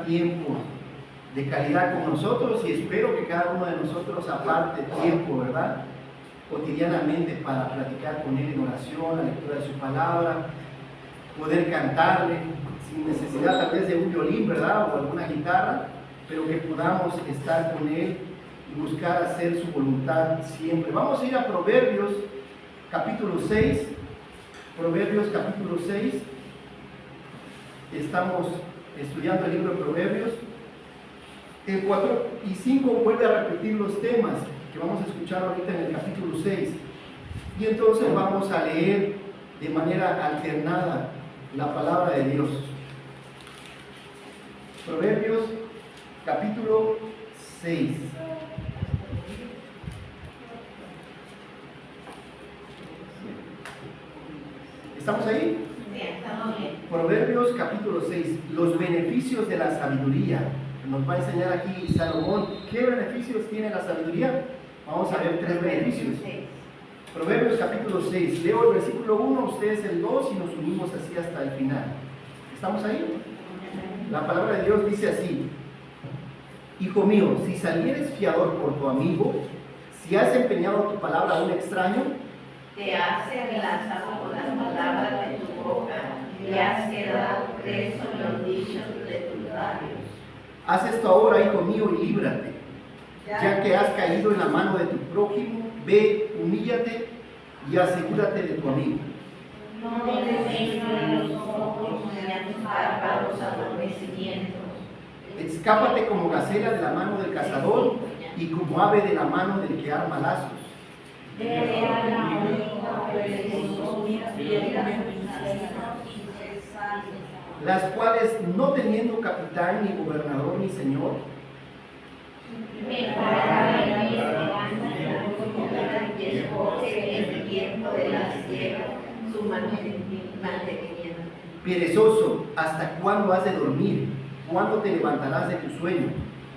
tiempo de calidad con nosotros y espero que cada uno de nosotros aparte tiempo, ¿verdad? Cotidianamente para platicar con Él en oración, la lectura de su palabra, poder cantarle sin necesidad tal vez de un violín, ¿verdad? O alguna guitarra, pero que podamos estar con Él y buscar hacer su voluntad siempre. Vamos a ir a Proverbios capítulo 6. Proverbios capítulo 6. Estamos estudiando el libro de Proverbios. El 4 y 5 vuelve a repetir los temas que vamos a escuchar ahorita en el capítulo 6. Y entonces vamos a leer de manera alternada la palabra de Dios. Proverbios capítulo 6. ¿Estamos ahí? Sí, estamos bien. Proverbios capítulo 6. Los beneficios de la sabiduría. Nos va a enseñar aquí Salomón qué beneficios tiene la sabiduría. Vamos a ver 3 beneficios. Proverbios capítulo 6. Leo el versículo 1, ustedes el 2 y nos unimos así hasta el final. ¿Estamos ahí? La palabra de Dios dice así: Hijo mío, si salieres fiador por tu amigo, si has empeñado tu palabra a un extraño, Te has enlazado con las palabras de tu boca y has quedado preso en los dichos de tus labios. haz esto ahora, hijo mío, y líbrate. Ya que has caído en la mano de tu prójimo, ve, humíllate y asegúrate de tu amigo. No desdeñes los ojos ni a tus párpados adormecimientos. Escápate como gacela de la mano del cazador y como ave de la mano del que arma lazos. Dele a la única preciosa piedra Las cuales, no teniendo capitán, ni gobernador, ni señor, me parará en mi esperanza y escoge en el tiempo de la sierra su mantenimiento. perezoso, ¿hasta cuándo has de dormir? ¿Cuándo te levantarás de tu sueño?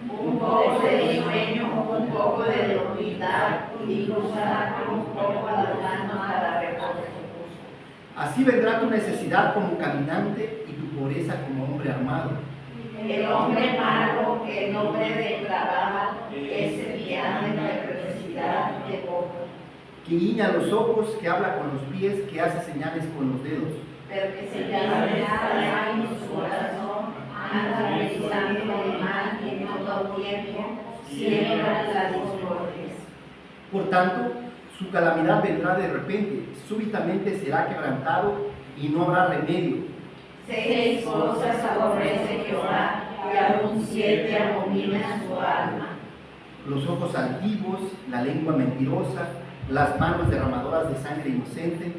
Un poco de sueño, un poco de debilidad y cruzar un poco alargando para reposo. Así vendrá tu necesidad como caminante y tu pobreza como hombre armado. El hombre malo, el hombre depravado, es enviado en la perversidad de boca, Que guiña los ojos, que habla con los pies, que hace señales con los dedos. pero que se llama en su corazón, anda realizando el mal en todo tiempo, siembra las discordias. Por tanto, su calamidad vendrá de repente, súbitamente será quebrantado y no habrá remedio. 6 cosas aborrece Jehová, y aún 7 abomina su alma. Los ojos altivos, la lengua mentirosa, las manos derramadoras de sangre inocente,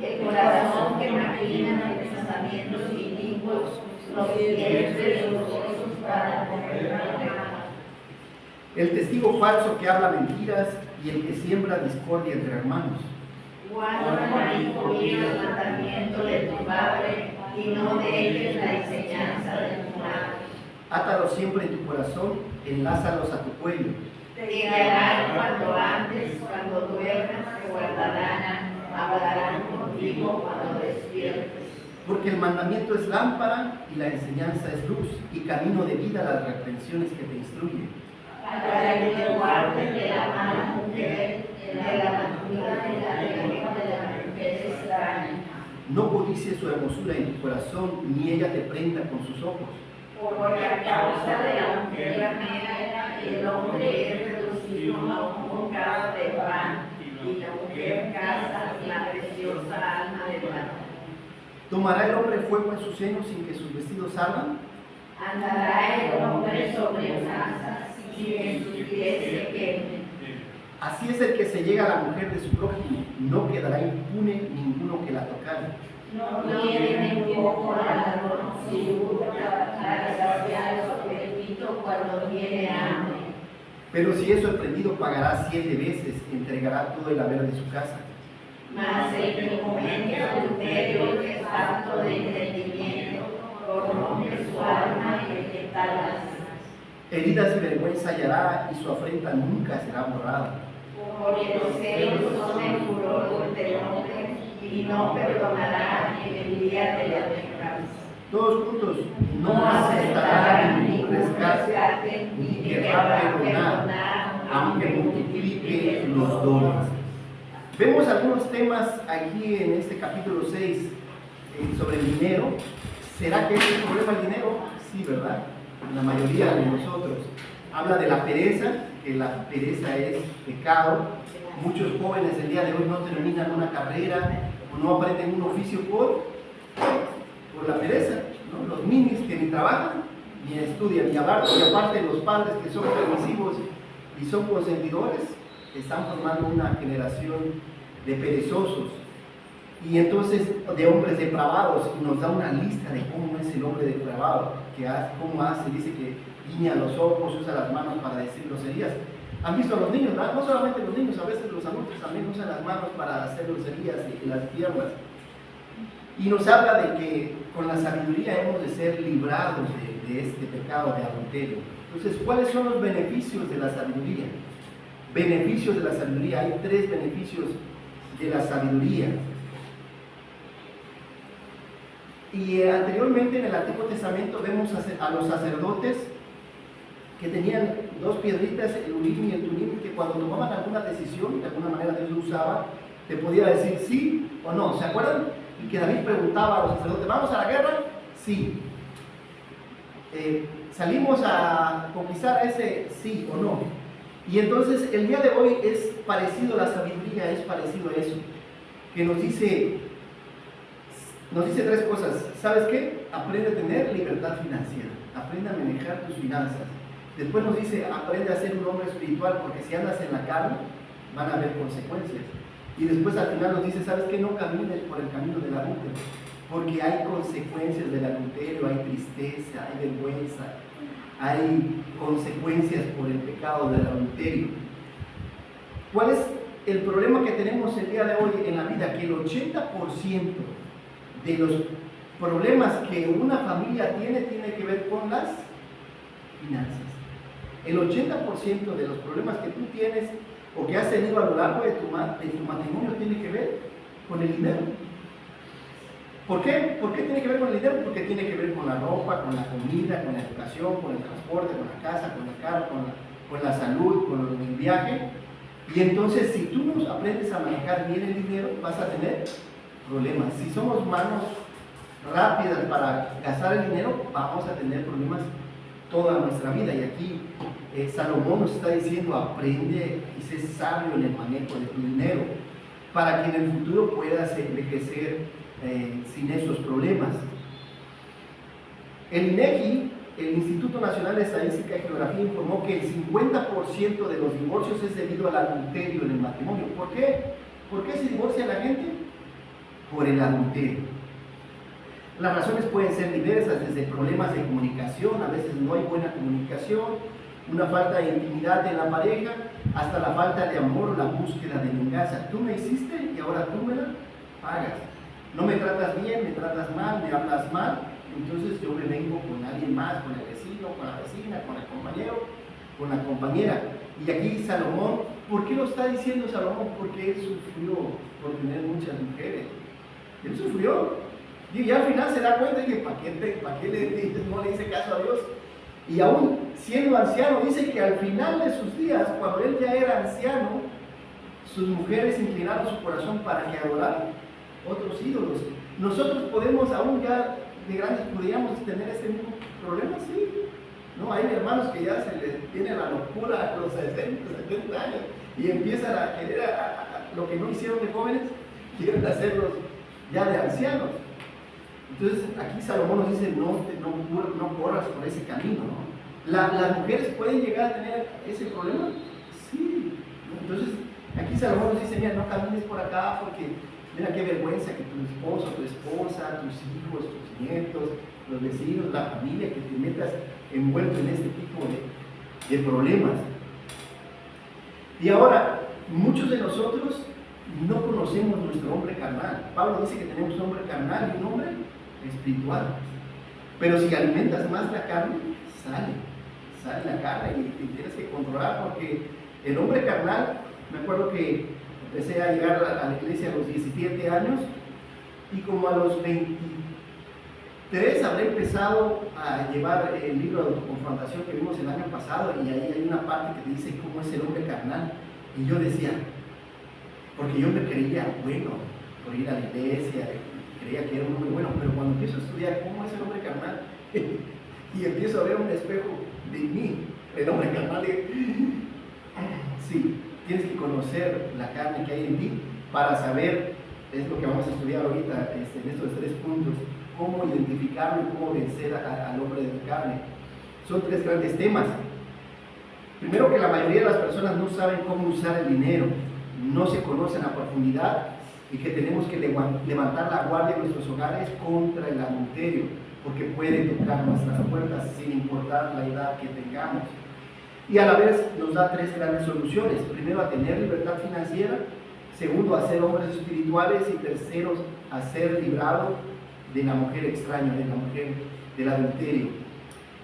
El corazón que maquina pensamientos inicuos, los dientes vergonzosos para comer mal. el testigo falso que habla mentiras y el que siembra discordia entre hermanos. Guarda, hijo mío, el mandamiento de tu padre, y no dejes la enseñanza de tu madre. Átalos siempre en tu corazón, enlázalos a tu cuello. Te guiarán cuando andes, cuando duermas, te guardarán, hablarán contigo cuando despiertes. Porque el mandamiento es lámpara y la enseñanza es luz, y camino de vida las reprensiones que te instruyen. Para que te guardes de la mala mujer, de la aventura de la lengua de la mujer extraña. No codicies su hermosura en tu corazón, ni ella te prenda con sus ojos. Porque a causa de la mujer ramera, el hombre es reducido a un bocado de pan, y la mujer caza la preciosa alma del varón. ¿Tomará el hombre fuego en su seno sin que sus vestidos salgan? Andará el hombre sobre brasas, sin que sus pies se quemen. Así es el que se llega a la mujer de su prójimo, no quedará impune ninguno que la tocare. No tiene un poco al ladrón, si busca para saciar su apetito cuando tiene hambre. Pero si es sorprendido, pagará 7 veces, entregará todo el haber de su casa. Mas el que comete adulterio es falto de entendimiento, corrompe su alma y el que tal las. Heridas y vergüenza hallará, y su afrenta nunca será borrada. Porque los celos son el furor del hombre, y no perdonará en el día de la venganza. Todos juntos, no aceptará ningún rescate ni querrá perdonar, aunque multiplique los dones. Vemos algunos temas aquí en este capítulo 6 sobre el dinero. ¿Será que es el problema el dinero? Sí, ¿verdad? La mayoría de nosotros. Habla de la pereza, que la pereza es pecado. Muchos jóvenes el día de hoy no terminan una carrera o no aprenden un oficio por la pereza, ¿no? Los ninis que ni trabajan ni estudian, y aparte los padres que son permisivos y son consentidores, están formando una generación de perezosos y entonces de hombres depravados, y nos da una lista de cómo es el hombre depravado, cómo hace, dice que guiña los ojos, usa las manos para decir groserías. ¿Han visto a los niños? ¿Verdad? No solamente los niños, a veces los adultos también usan las manos para hacer groserías y las piernas. Y nos habla de que con la sabiduría hemos de ser librados de este pecado de adulterio. Entonces, ¿cuáles son los beneficios de la sabiduría? Beneficios de la sabiduría. Hay 3 beneficios de la sabiduría. Y anteriormente en el Antiguo Testamento vemos a los sacerdotes que tenían 2 piedritas, el Urim y el Tumim, que cuando tomaban alguna decisión, de alguna manera Dios lo usaba, te podía decir sí o no. ¿Se acuerdan? Y que David preguntaba a los sacerdotes, ¿vamos a la guerra? Sí. ¿Salimos a conquistar ese sí o no? Y entonces el día de hoy es parecido, la sabiduría es parecido a eso, que nos dice 3 cosas. ¿Sabes qué? Aprende a tener libertad financiera, aprende a manejar tus finanzas. Después nos dice, aprende a ser un hombre espiritual, porque si andas en la carne, van a haber consecuencias. Y después al final nos dice, ¿sabes qué? No camines por el camino del adulterio, porque hay consecuencias del adulterio, hay tristeza, hay vergüenza, hay consecuencias por el pecado del adulterio. ¿Cuál es el problema que tenemos el día de hoy en la vida? Que el 80% de los problemas que una familia tiene que ver con las finanzas. El 80% de los problemas que tú tienes o que has tenido a lo largo de tu matrimonio tiene que ver con el dinero. ¿Por qué? ¿Por qué tiene que ver con el dinero? Porque tiene que ver con la ropa, con la comida, con la educación, con el transporte, con la casa, con el carro, con la salud, con el viaje. Y entonces, si tú no aprendes a manejar bien el dinero, vas a tener problemas. Si somos manos rápidas para gastar el dinero, vamos a tener problemas toda nuestra vida. Y aquí Salomón nos está diciendo, aprende y sé sabio en el manejo de tu dinero, para que en el futuro puedas envejecer sin esos problemas. El INEGI, el Instituto Nacional de Estadística y Geografía, informó que el 50% de los divorcios es debido al adulterio en el matrimonio. ¿Por qué? ¿Por qué se divorcia la gente? Por el adulterio. Las razones pueden ser diversas, desde problemas de comunicación, a veces no hay buena comunicación, una falta de intimidad en la pareja, hasta la falta de amor, la búsqueda de venganza. Tú me hiciste y ahora tú me la pagas. No me tratas bien, me tratas mal, me hablas mal, entonces yo me vengo con alguien más, con el vecino, con la vecina, con el compañero, con la compañera. Y aquí Salomón, ¿por qué lo está diciendo Salomón? Porque él sufrió por tener muchas mujeres. Él sufrió. Y al final se da cuenta que ¿para qué no le hice caso a Dios? Y aún siendo anciano, dice que al final de sus días, cuando él ya era anciano, sus mujeres inclinaron su corazón para que adoraran otros ídolos. Nosotros podemos, aún ya de grandes, podríamos tener este mismo problema, sí. ¿No? Hay hermanos que ya se les viene la locura a los 60, 70 años y empiezan a querer lo que no hicieron de jóvenes, quieren hacerlos ya de ancianos. Entonces aquí Salomón nos dice, no corras por ese camino, ¿no? ¿Las mujeres pueden llegar a tener ese problema? Sí. Entonces aquí Salomón nos dice, mira, no camines por acá porque mira qué vergüenza que tu esposo, tu esposa, tus hijos, tus nietos, los vecinos, la familia, que te metas envuelto en este tipo de problemas. Y ahora, muchos de nosotros no conocemos nuestro hombre carnal. Pablo dice que tenemos un hombre carnal y un hombre espiritual. Pero si alimentas más la carne, sale la carne y tienes que controlar, porque el hombre carnal, me acuerdo que empecé a llegar a la iglesia a los 17 años y como a los 23 Teresa habrá empezado a llevar el libro de autoconfrontación que vimos el año pasado, y ahí hay una parte que te dice cómo es el hombre carnal. Y yo decía, porque yo me creía bueno por ir a la iglesia, creía que era un hombre bueno, pero cuando empiezo a estudiar cómo es el hombre carnal y empiezo a ver un espejo de mí, el hombre carnal, sí, tienes que conocer la carne que hay en ti para saber, es lo que vamos a estudiar ahorita en estos 3 puntos, cómo identificarlo y cómo vencer al hombre de la carne. Son 3 grandes temas. Primero, que la mayoría de las personas no saben cómo usar el dinero, no se conocen a profundidad, y que tenemos que levantar la guardia en nuestros hogares contra el adulterio, porque puede tocar nuestras puertas sin importar la edad que tengamos. Y a la vez nos da 3 grandes soluciones. Primero, a tener libertad financiera. Segundo, a ser hombres espirituales. Y tercero, a ser librado de la mujer extraña, de la mujer del adulterio.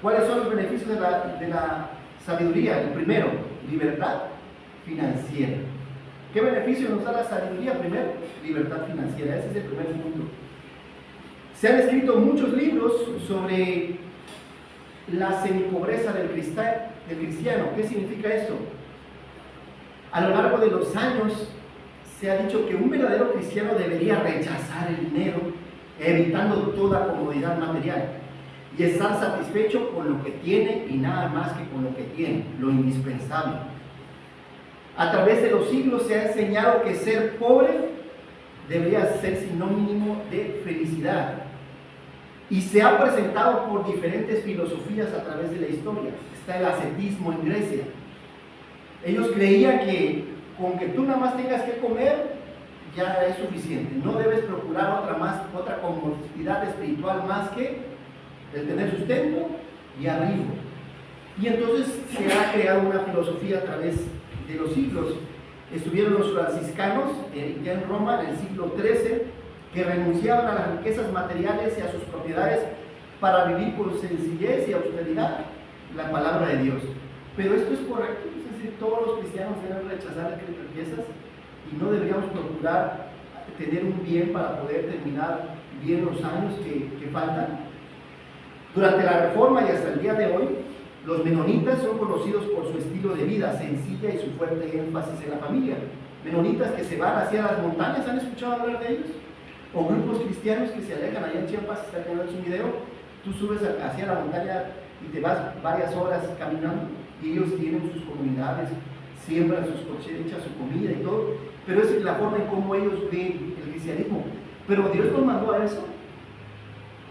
¿Cuáles son los beneficios de la sabiduría? El primero, libertad financiera. ¿Qué beneficio nos da la sabiduría? Primero, libertad financiera. Ese es el primer punto. Se han escrito muchos libros sobre la semipobreza del cristiano. ¿Qué significa esto? A lo largo de los años se ha dicho que un verdadero cristiano debería rechazar el dinero, evitando toda comodidad material, y estar satisfecho con lo que tiene y nada más que con lo que tiene, lo indispensable. A través de los siglos se ha enseñado que ser pobre debería ser sinónimo de felicidad, y se ha presentado por diferentes filosofías a través de la historia. Está el ascetismo en Grecia. Ellos creían que con que tú nada más tengas que comer ya es suficiente, no debes procurar otra comodidad espiritual más que el tener sustento y abrigo. Y entonces se ha creado una filosofía a través de los siglos. Estuvieron los franciscanos ya en Roma en el siglo XIII, que renunciaban a las riquezas materiales y a sus propiedades para vivir con sencillez y austeridad la palabra de Dios. Pero esto es correcto, es decir, todos los cristianos deben rechazar las riquezas y no deberíamos procurar tener un bien para poder terminar bien los años que faltan. Durante la Reforma y hasta el día de hoy, los menonitas son conocidos por su estilo de vida sencilla y su fuerte énfasis en la familia. Menonitas que se van hacia las montañas, ¿han escuchado hablar de ellos? O grupos cristianos que se alejan. Allá en Chiapas, está viendo un video, tú subes hacia la montaña y te vas varias horas caminando, y ellos tienen sus comunidades, siembran sus cosechas, su comida y todo, pero es la forma en cómo ellos ven el cristianismo. Pero Dios nos mandó a eso,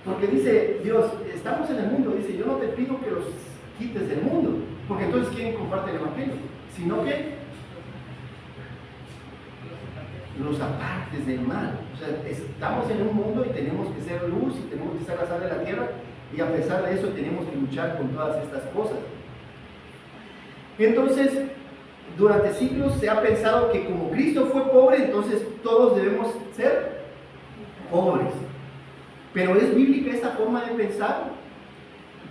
porque dice Dios, estamos en el mundo, dice, yo no te pido que los quites del mundo, porque entonces ¿quién comparte el evangelio? Sino que los apartes del mal. O sea, estamos en un mundo y tenemos que ser luz y tenemos que ser la sal de la tierra, y a pesar de eso tenemos que luchar con todas estas cosas. Entonces, durante siglos se ha pensado que como Cristo fue pobre, entonces todos debemos ser pobres. ¿Pero es bíblica esta forma de pensar?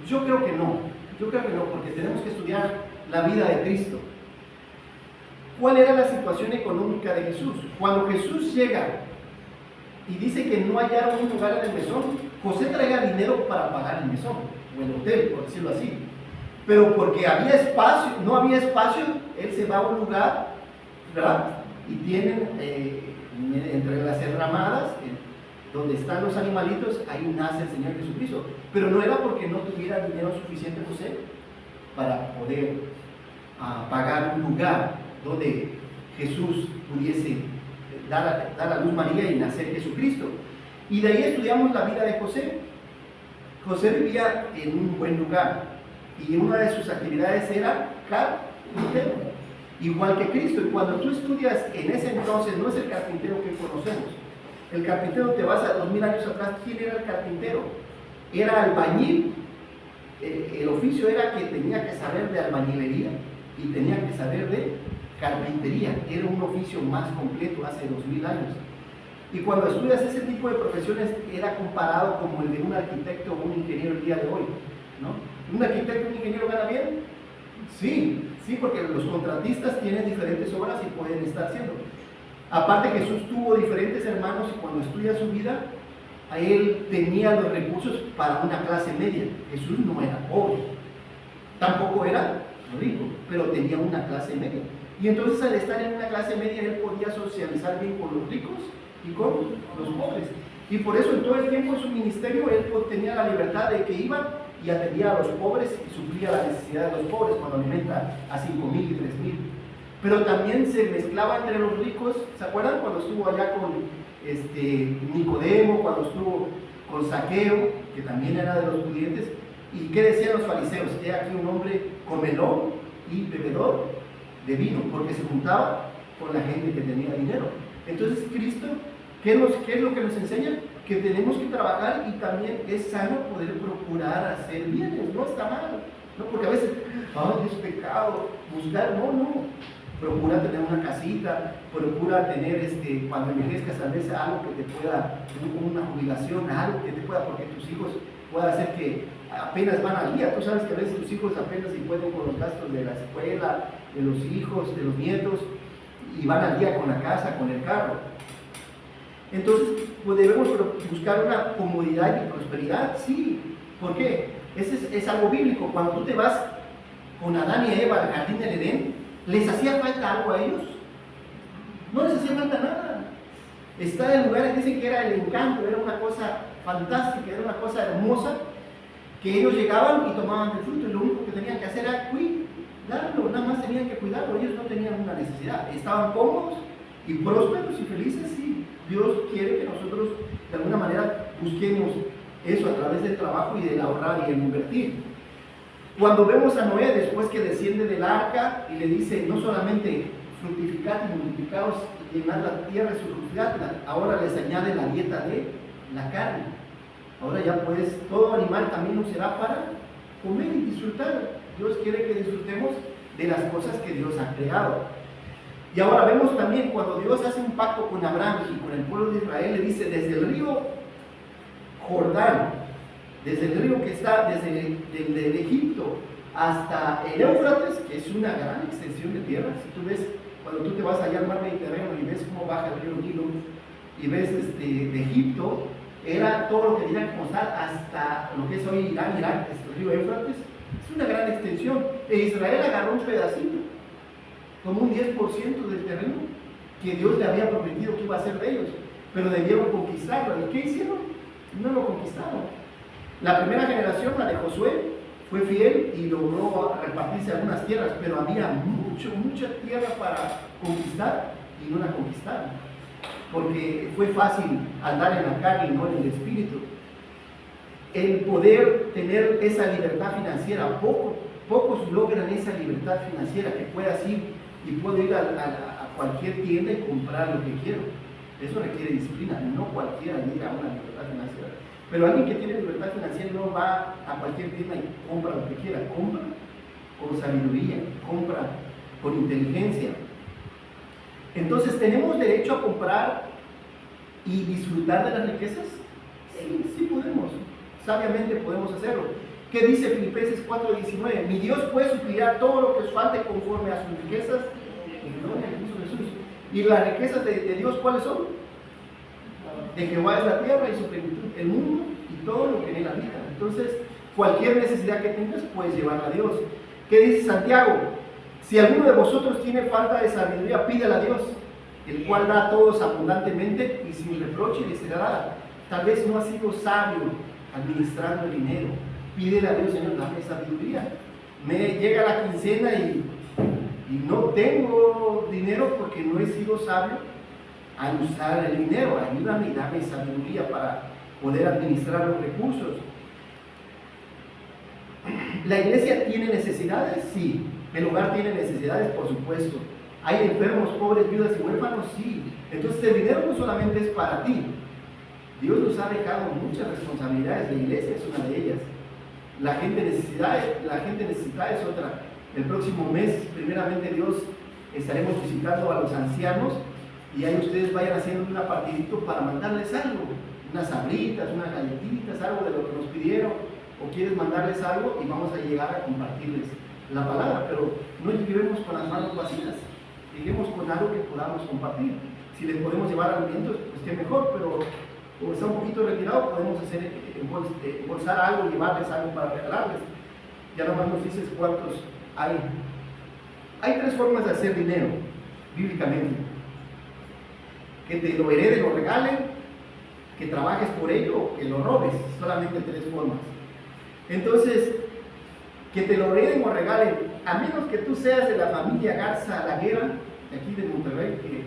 Yo creo que no, porque tenemos que estudiar la vida de Cristo. ¿Cuál era la situación económica de Jesús? Cuando Jesús llega y dice que no hallaron un lugar en el mesón, José traía dinero para pagar el mesón, o el hotel, por decirlo así. Pero porque había espacio, no había espacio, él se va a un lugar, ¿verdad? Y tienen entre las enramadas, donde están los animalitos, ahí nace el Señor Jesucristo. Pero no era porque no tuviera dinero suficiente José para poder pagar un lugar donde Jesús pudiese dar a luz María y nacer Jesucristo. Y de ahí estudiamos la vida de José. José vivía en un buen lugar, y una de sus actividades era carpintero, igual que Cristo. Y cuando tú estudias en ese entonces, no es el carpintero que conocemos. El carpintero, te vas a 2000 años atrás, ¿quién era el carpintero? Era albañil. El oficio era que tenía que saber de albañilería y tenía que saber de carpintería. Era un oficio más completo hace 2000 años. Y cuando estudias ese tipo de profesiones, era comparado como el de un arquitecto o un ingeniero el día de hoy, ¿no? ¿Un arquitecto o un ingeniero gana bien? Sí, porque los contratistas tienen diferentes obras y pueden estar haciendo. Aparte, Jesús tuvo diferentes hermanos, y cuando estudias su vida, él tenía los recursos para una clase media. Jesús no era pobre, tampoco era rico, pero tenía una clase media. Y entonces al estar en una clase media, él podía socializar bien con los ricos y con los pobres. Y por eso en todo el tiempo en su ministerio, él tenía la libertad de que iba y atendía a los pobres y suplía la necesidad de los pobres cuando alimenta a 5,000 y 3,000. Pero también se mezclaba entre los ricos. ¿Se acuerdan cuando estuvo allá con Nicodemo, cuando estuvo con Zaqueo, que también era de los pudientes? ¿Y qué decían los fariseos? He aquí un hombre comelón y bebedor de vino, porque se juntaba con la gente que tenía dinero. Entonces Cristo, ¿qué es lo que nos enseña? Que tenemos que trabajar, y también es sano poder procurar hacer bienes. No está mal, ¿no? Porque a veces, ay, es pecado buscar. No. Procura tener una casita, procura tener, cuando envejezcas, tal vez algo que te pueda, una jubilación, algo que te pueda, porque tus hijos pueda hacer que apenas van al día. Tú sabes que a veces tus hijos apenas se pueden con los gastos de la escuela, de los hijos, de los nietos, y van al día con la casa, con el carro. Entonces, pues debemos buscar una comodidad y prosperidad, sí. ¿Por qué? Es algo bíblico. Cuando tú te vas con Adán y Eva al jardín del Edén, ¿les hacía falta algo a ellos? No les hacía falta nada. Está en lugares, dicen que era el encanto, era una cosa fantástica, era una cosa hermosa, que ellos llegaban y tomaban el fruto, y lo único que tenían que hacer era cuidarlo, nada más tenían que cuidarlo. Ellos no tenían una necesidad, estaban cómodos y prósperos y felices. Sí, Dios quiere que nosotros de alguna manera busquemos eso a través del trabajo y del ahorrar y el invertir. Cuando vemos a Noé, después que desciende del arca y le dice, no solamente fructificad y multiplicaos y llenad la tierra y sujuzgadla, ahora les añade la dieta de la carne. Ahora ya pues, todo animal también nos será para comer y disfrutar. Dios quiere que disfrutemos de las cosas que Dios ha creado. Y ahora vemos también cuando Dios hace un pacto con Abraham y con el pueblo de Israel, le dice, desde el río Jordán, desde el río que está desde el Egipto hasta el Éufrates, que es una gran extensión de tierra. Si tú ves, cuando tú te vas allá al mar Mediterráneo y ves cómo baja el río Nilo, y ves de Egipto, era todo lo que tenía que mostrar hasta lo que es hoy Irán, Irak, el río Éufrates. Es una gran extensión. E Israel agarró un pedacito, como un 10% del terreno que Dios le había prometido que iba a ser de ellos, pero debieron conquistarlo. ¿Y qué hicieron? No lo conquistaron. La primera generación, la de Josué, fue fiel y logró repartirse algunas tierras, pero había mucha tierra para conquistar y no la conquistaron, porque fue fácil andar en la carne y no en el espíritu. El poder tener esa libertad financiera, pocos logran esa libertad financiera, que puedas ir y puedo ir a cualquier tienda y comprar lo que quiero. Eso requiere disciplina, no cualquiera llega a una libertad financiera. Pero alguien que tiene libertad financiera no va a cualquier tienda y compra lo que quiera, compra con sabiduría, compra con inteligencia. Entonces, ¿tenemos derecho a comprar y disfrutar de las riquezas? Sí podemos, sabiamente podemos hacerlo. ¿Qué dice Filipenses 4:19? Mi Dios pues suplirá todo lo que os falte conforme a sus riquezas en gloria en Cristo Jesús. ¿Y las riquezas de Dios cuáles son? De Jehová es la tierra y su plenitud, el mundo y todo lo que en él habita. Entonces, cualquier necesidad que tengas, puedes llevarla a Dios. ¿Qué dice Santiago? Si alguno de vosotros tiene falta de sabiduría, pídela a Dios, el cual da a todos abundantemente y sin reproche le será dada. Tal vez no has sido sabio administrando el dinero. Pídele a Dios, Señor, dame sabiduría. Me llega la quincena y no tengo dinero porque no he sido sabio al usar el dinero. Ayúdame y dame sabiduría para poder administrar los recursos. ¿La iglesia tiene necesidades? Sí. ¿El hogar tiene necesidades? Por supuesto. ¿Hay enfermos, pobres, viudas y huérfanos? Sí. Entonces el dinero no solamente es para ti. Dios nos ha dejado muchas responsabilidades. La iglesia es una de ellas. La gente necesitada es otra. El próximo mes, primeramente Dios, estaremos visitando a los ancianos, y ahí ustedes vayan haciendo un partidito para mandarles algo, unas sabritas, unas galletitas, algo de lo que nos pidieron, o quieres mandarles algo y vamos a llegar a compartirles la palabra, pero no lleguemos con las manos vacías, lleguemos con algo que podamos compartir. Si les podemos llevar alimentos, pues qué mejor, pero o está un poquito retirado, podemos hacer, embolsar algo, llevarles algo para regalarles. Ya nomás nos dices cuántos hay. Hay 3 formas de hacer dinero, bíblicamente. Que te lo hereden o regalen, que trabajes por ello o que lo robes. Solamente 3 formas. Entonces, que te lo hereden o regalen, a menos que tú seas de la familia Garza Laguera, de aquí de Monterrey, que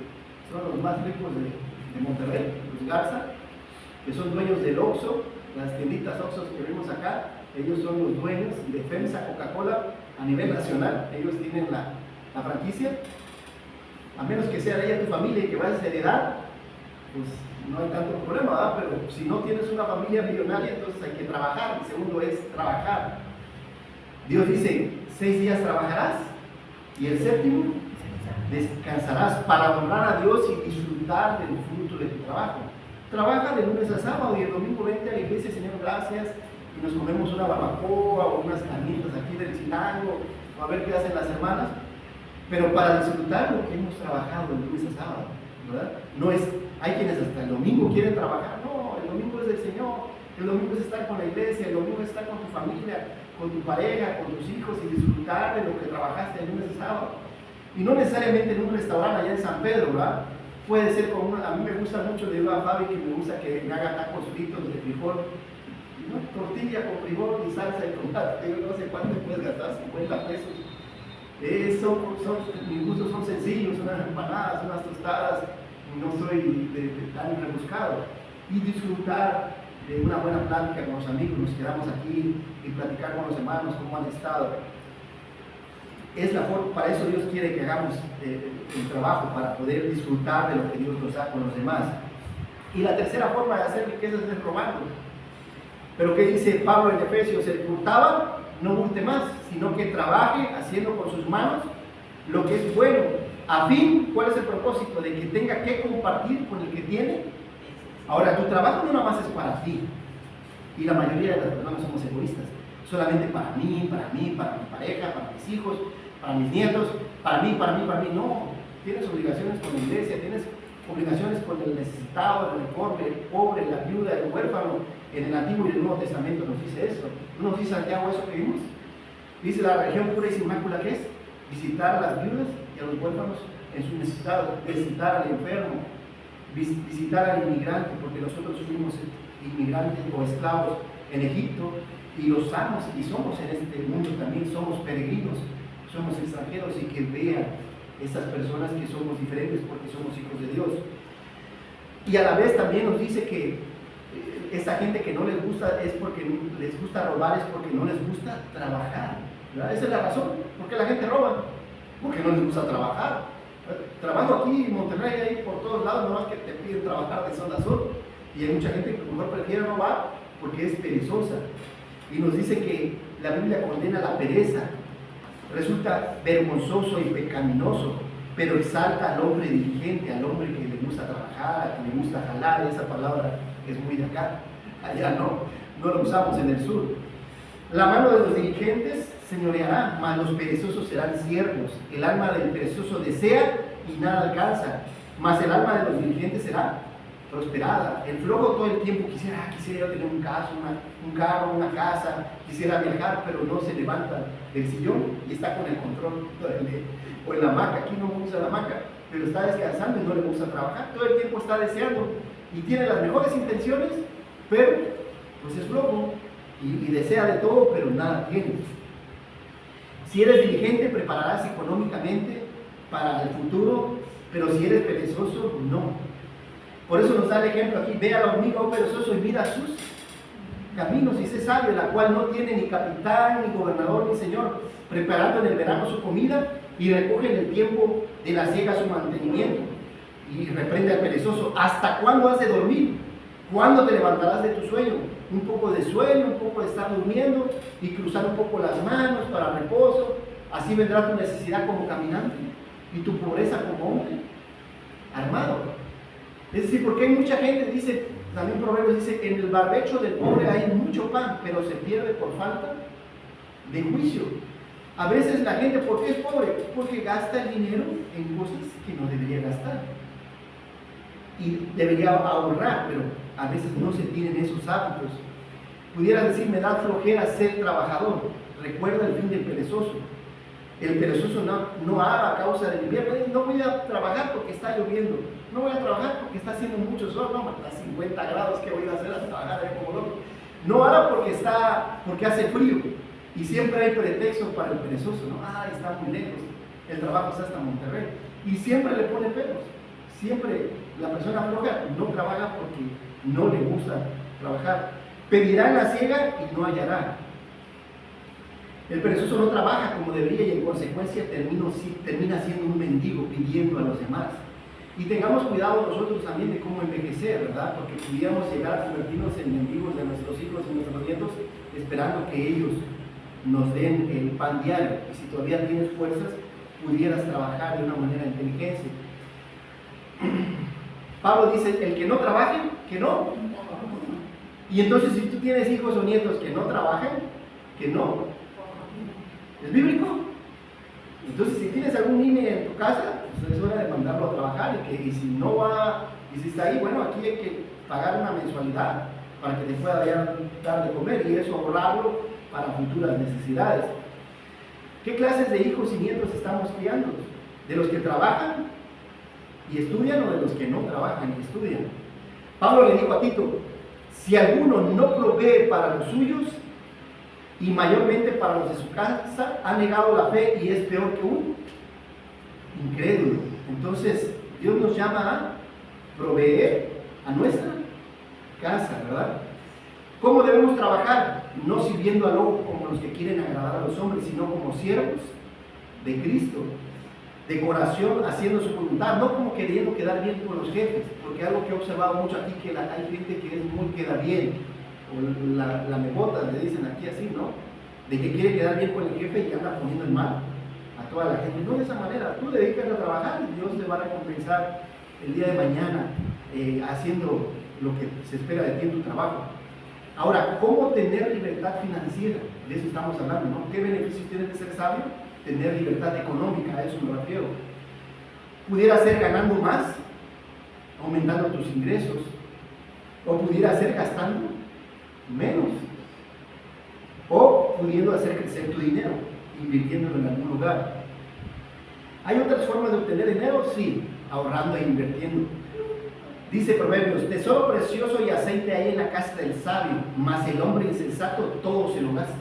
son los más ricos de Monterrey, los Garza, que son dueños del Oxxo, las tienditas Oxxos que vemos acá. Ellos son los dueños de FEMSA, Coca-Cola a nivel nacional. Ellos tienen la franquicia. A menos que sea de ella tu familia y que vayas a heredar, pues no hay tanto problema, ¿verdad? Pero si no tienes una familia millonaria, entonces hay que trabajar. El segundo es trabajar. Dios dice, 6 días trabajarás y el 7º descansarás para honrar a Dios y disfrutar del fruto de tu trabajo. Trabaja de lunes a sábado y el domingo vente a la iglesia, Señor, gracias, y nos comemos una barbacoa o unas carnitas aquí del Chilango, o a ver qué hacen las hermanas, pero para disfrutar lo que hemos trabajado de lunes a sábado, ¿verdad? No es, hay quienes hasta el domingo quieren trabajar, no, el domingo es del Señor, el domingo es estar con la iglesia, el domingo es estar con tu familia, con tu pareja, con tus hijos y disfrutar de lo que trabajaste el lunes a sábado. Y no necesariamente en un restaurante allá en San Pedro, ¿verdad? Puede ser como a mí me gusta mucho, le digo a Fabi que me gusta que me haga tacos fritos de frijol, ¿no? Tortilla con frijol y salsa de tomate, yo no sé cuánto me puedes gastar, 50 pesos. Mis gustos son sencillos, unas empanadas, unas tostadas, no soy tan rebuscado. Y disfrutar de una buena plática con los amigos, nos quedamos aquí y platicar con los hermanos cómo han estado. Es la forma, para eso Dios quiere que hagamos el trabajo, para poder disfrutar de lo que Dios nos da con los demás. Y la tercera forma de hacer riquezas es robando. Pero ¿qué dice Pablo en Efesios? El que hurtaba, no hurte más, sino que trabaje haciendo con sus manos lo que es bueno. A fin, ¿cuál es el propósito? De que tenga que compartir con el que tiene. Ahora, tu trabajo no nada más es para ti. Y la mayoría de las personas somos egoístas. Solamente para mí, para mi pareja, para mis hijos, para mis nietos, para mí. No, tienes obligaciones con la iglesia, tienes obligaciones con el necesitado, el pobre, la viuda, el huérfano. En el Antiguo y el Nuevo Testamento nos dice esto. ¿No nos dice Santiago eso que vimos? Dice la religión pura y sin mácula, ¿qué es? Visitar a las viudas y a los huérfanos en su necesidad, visitar al enfermo, visitar al inmigrante, porque nosotros fuimos inmigrantes o esclavos en Egipto, y los amos y somos en este mundo también, somos peregrinos, somos extranjeros, y que vean estas personas que somos diferentes porque somos hijos de Dios. Y a la vez también nos dice que esta gente que no les gusta es porque les gusta robar, es porque no les gusta trabajar, ¿verdad? Esa es la razón, porque la gente roba, porque no les gusta trabajar. Trabajo aquí en Monterrey, ahí por todos lados, no más que te piden trabajar de sol a sol, y hay mucha gente que mejor prefiere robar porque es perezosa. Y nos dice que la Biblia condena la pereza, resulta vergonzoso y pecaminoso, pero exalta al hombre diligente, al hombre que le gusta trabajar, que le gusta jalar. Esa palabra es muy de acá, allá no lo usamos en el sur. La mano de los diligentes señoreará, mas los perezosos serán siervos. El alma del perezoso desea y nada alcanza, mas el alma de los diligentes será prosperada. El flojo todo el tiempo quisiera yo tener un carro, una casa, quisiera viajar, pero no se levanta del sillón y está con el control, o en la hamaca. Aquí no usa la hamaca, pero está descansando y no le gusta trabajar. Todo el tiempo está deseando y tiene las mejores intenciones, pero pues es flojo y desea de todo, pero nada tiene. Si eres diligente, prepararás económicamente para el futuro, pero si eres perezoso, no. Por eso nos da el ejemplo aquí: ve a la hormiga, oh perezoso, y mira sus caminos, y sé sabio, la cual no tiene ni capitán, ni gobernador, ni señor, preparando en el verano su comida, y recoge en el tiempo de la siega su mantenimiento. Y reprende al perezoso: ¿hasta cuándo has de dormir? ¿Cuándo te levantarás de tu sueño? Un poco de sueño, un poco de estar durmiendo, y cruzar un poco las manos para reposo. Así vendrá tu necesidad como caminante, y tu pobreza como hombre armado. Es decir, porque hay mucha gente, dice, también Proverbios dice, en el barbecho del pobre hay mucho pan, pero se pierde por falta de juicio. A veces la gente, ¿por qué es pobre? Porque gasta el dinero en cosas que no debería gastar. y debería ahorrar, pero a veces no se tienen esos hábitos. Pudieras decir, me da flojera ser trabajador. Recuerda el fin del perezoso. El perezoso no ara a causa del invierno. No voy a trabajar porque está lloviendo. No voy a trabajar porque está haciendo mucho sol. No, está a 50 grados, ¿qué voy a hacer a trabajar ahí como loco? No ara porque hace frío. Y siempre hay pretextos para el perezoso, ¿no? Está muy lejos. El trabajo está hasta Monterrey. Y siempre le pone pelos. Siempre la persona floja no trabaja porque no le gusta trabajar. Pedirá en la siega y no hallará. El perezoso no trabaja como debería y en consecuencia termina siendo un mendigo pidiendo a los demás. Y tengamos cuidado nosotros también de cómo envejecer, ¿verdad? Porque pudiéramos llegar a convertirnos en mendigos de nuestros hijos y nuestros nietos esperando que ellos nos den el pan diario. Y si todavía tienes fuerzas, pudieras trabajar de una manera inteligente. Pablo dice, el que no trabaje, que no. Y entonces si tú tienes hijos o nietos que no trabajen, que no. ¿Es bíblico? Entonces si tienes algún niño en tu casa, pues es hora de mandarlo a trabajar y si no va, y si está ahí, bueno, aquí hay que pagar una mensualidad para que te pueda dar de comer y eso ahorrarlo para futuras necesidades. ¿Qué clases de hijos y nietos estamos criando? ¿De los que trabajan y estudian o de los que no trabajan y estudian? Pablo le dijo a Tito, si alguno no provee para los suyos y mayormente para los de su casa, ha negado la fe y es peor que un incrédulo. Entonces, Dios nos llama a proveer a nuestra casa, ¿verdad? ¿Cómo debemos trabajar? No sirviendo al ojo como los que quieren agradar a los hombres, sino como siervos de Cristo, de corazón, haciendo su voluntad, no como queriendo quedar bien con los jefes, porque algo que he observado mucho aquí, que hay gente que es muy queda bien, o la mebota, le dicen aquí así, ¿no? De que quiere quedar bien con el jefe y anda poniendo el mal a toda la gente. No de esa manera, tú dedicas a trabajar y Dios te va a recompensar el día de mañana haciendo lo que se espera de ti en tu trabajo. Ahora, ¿cómo tener libertad financiera? De eso estamos hablando, ¿no? ¿Qué beneficios tiene de ser sabio? Tener libertad económica, a eso me refiero. Pudiera ser ganando más, aumentando tus ingresos, o pudiera ser gastando menos, o pudiendo hacer crecer tu dinero, invirtiéndolo en algún lugar. ¿Hay otras formas de obtener dinero? Sí, ahorrando e invirtiendo. Dice Proverbios, tesoro precioso y aceite hay en la casa del sabio, mas el hombre insensato todo se lo gasta.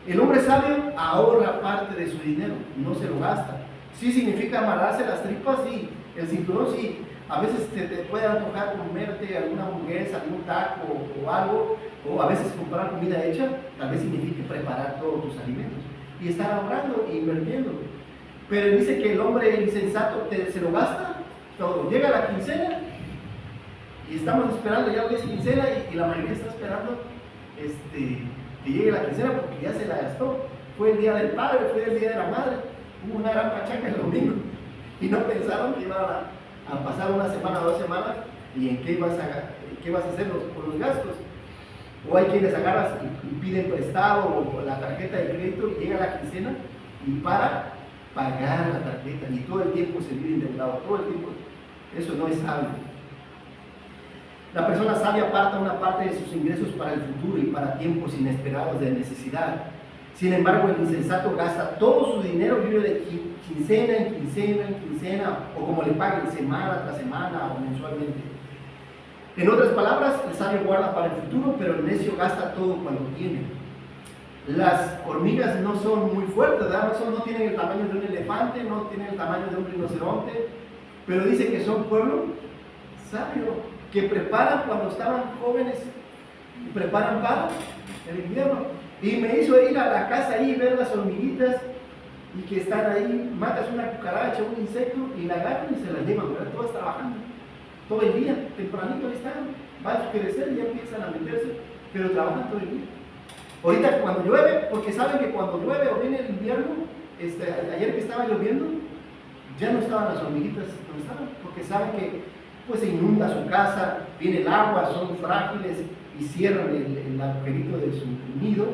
El hombre sabio ahorra parte de su dinero, no se lo gasta. Sí significa amarrarse las tripas, sí. El cinturón, sí. A veces te puede antojar comerte alguna hamburguesa, algún taco o algo, o a veces comprar comida hecha, tal vez signifique preparar todos tus alimentos y estar ahorrando e invirtiendo. Pero dice que el hombre insensato se lo gasta todo. Llega la quincena y estamos esperando, ya hoy es quincena y la mayoría está esperando que llegue la quincena porque ya se la gastó. Fue el día del padre, fue el día de la madre, hubo una gran pachaca el domingo y no pensaron que iban a pasar una semana o 2 semanas y en qué vas a hacer con los gastos. O hay quienes agarras y piden prestado o la tarjeta de crédito y llega la quincena y para pagar la tarjeta y todo el tiempo se vive endeudado, todo el tiempo. Eso no es sabio. La persona sabia aparta una parte de sus ingresos para el futuro y para tiempos inesperados de necesidad. Sin embargo, el insensato gasta todo su dinero, vive de quincena en quincena en quincena, o como le paguen semana tras semana o mensualmente. En otras palabras, el sabio guarda para el futuro, pero el necio gasta todo cuando tiene. Las hormigas no son muy fuertes, ¿verdad? No tienen el tamaño de un elefante, no tienen el tamaño de un rinoceronte, pero dice que son pueblo sabio, que preparan cuando estaban jóvenes, preparan para el invierno. Y me hizo ir a la casa ahí y ver las hormiguitas y que están ahí, matas una cucaracha, un insecto y la agarran y se la llevan, ¿verdad? Todas trabajando, todo el día, tempranito ahí están, va a crecer y ya empiezan a meterse, pero trabajan todo el día. Ahorita cuando llueve, porque saben que cuando llueve o viene el invierno, ayer que estaba lloviendo, ya no estaban las hormiguitas donde estaban, porque saben que pues se inunda su casa, viene el agua, son frágiles y cierran el agujerito de su nido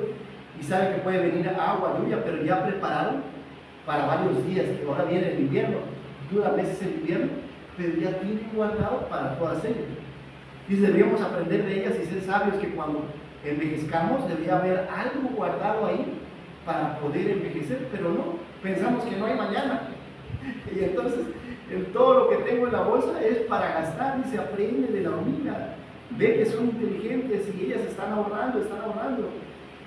y saben que puede venir agua, lluvia, pero ya prepararon para varios días, que ahora viene el invierno, dura meses el invierno, pero ya tienen guardado para todas ellas. Dice, deberíamos aprender de ellas y ser sabios que cuando envejezcamos debería haber algo guardado ahí para poder envejecer, pero no, pensamos que no hay mañana. Y entonces, todo lo que tengo en la bolsa es para gastar. Dice, aprende de la hormiga, ve que son inteligentes y ellas están ahorrando, están ahorrando.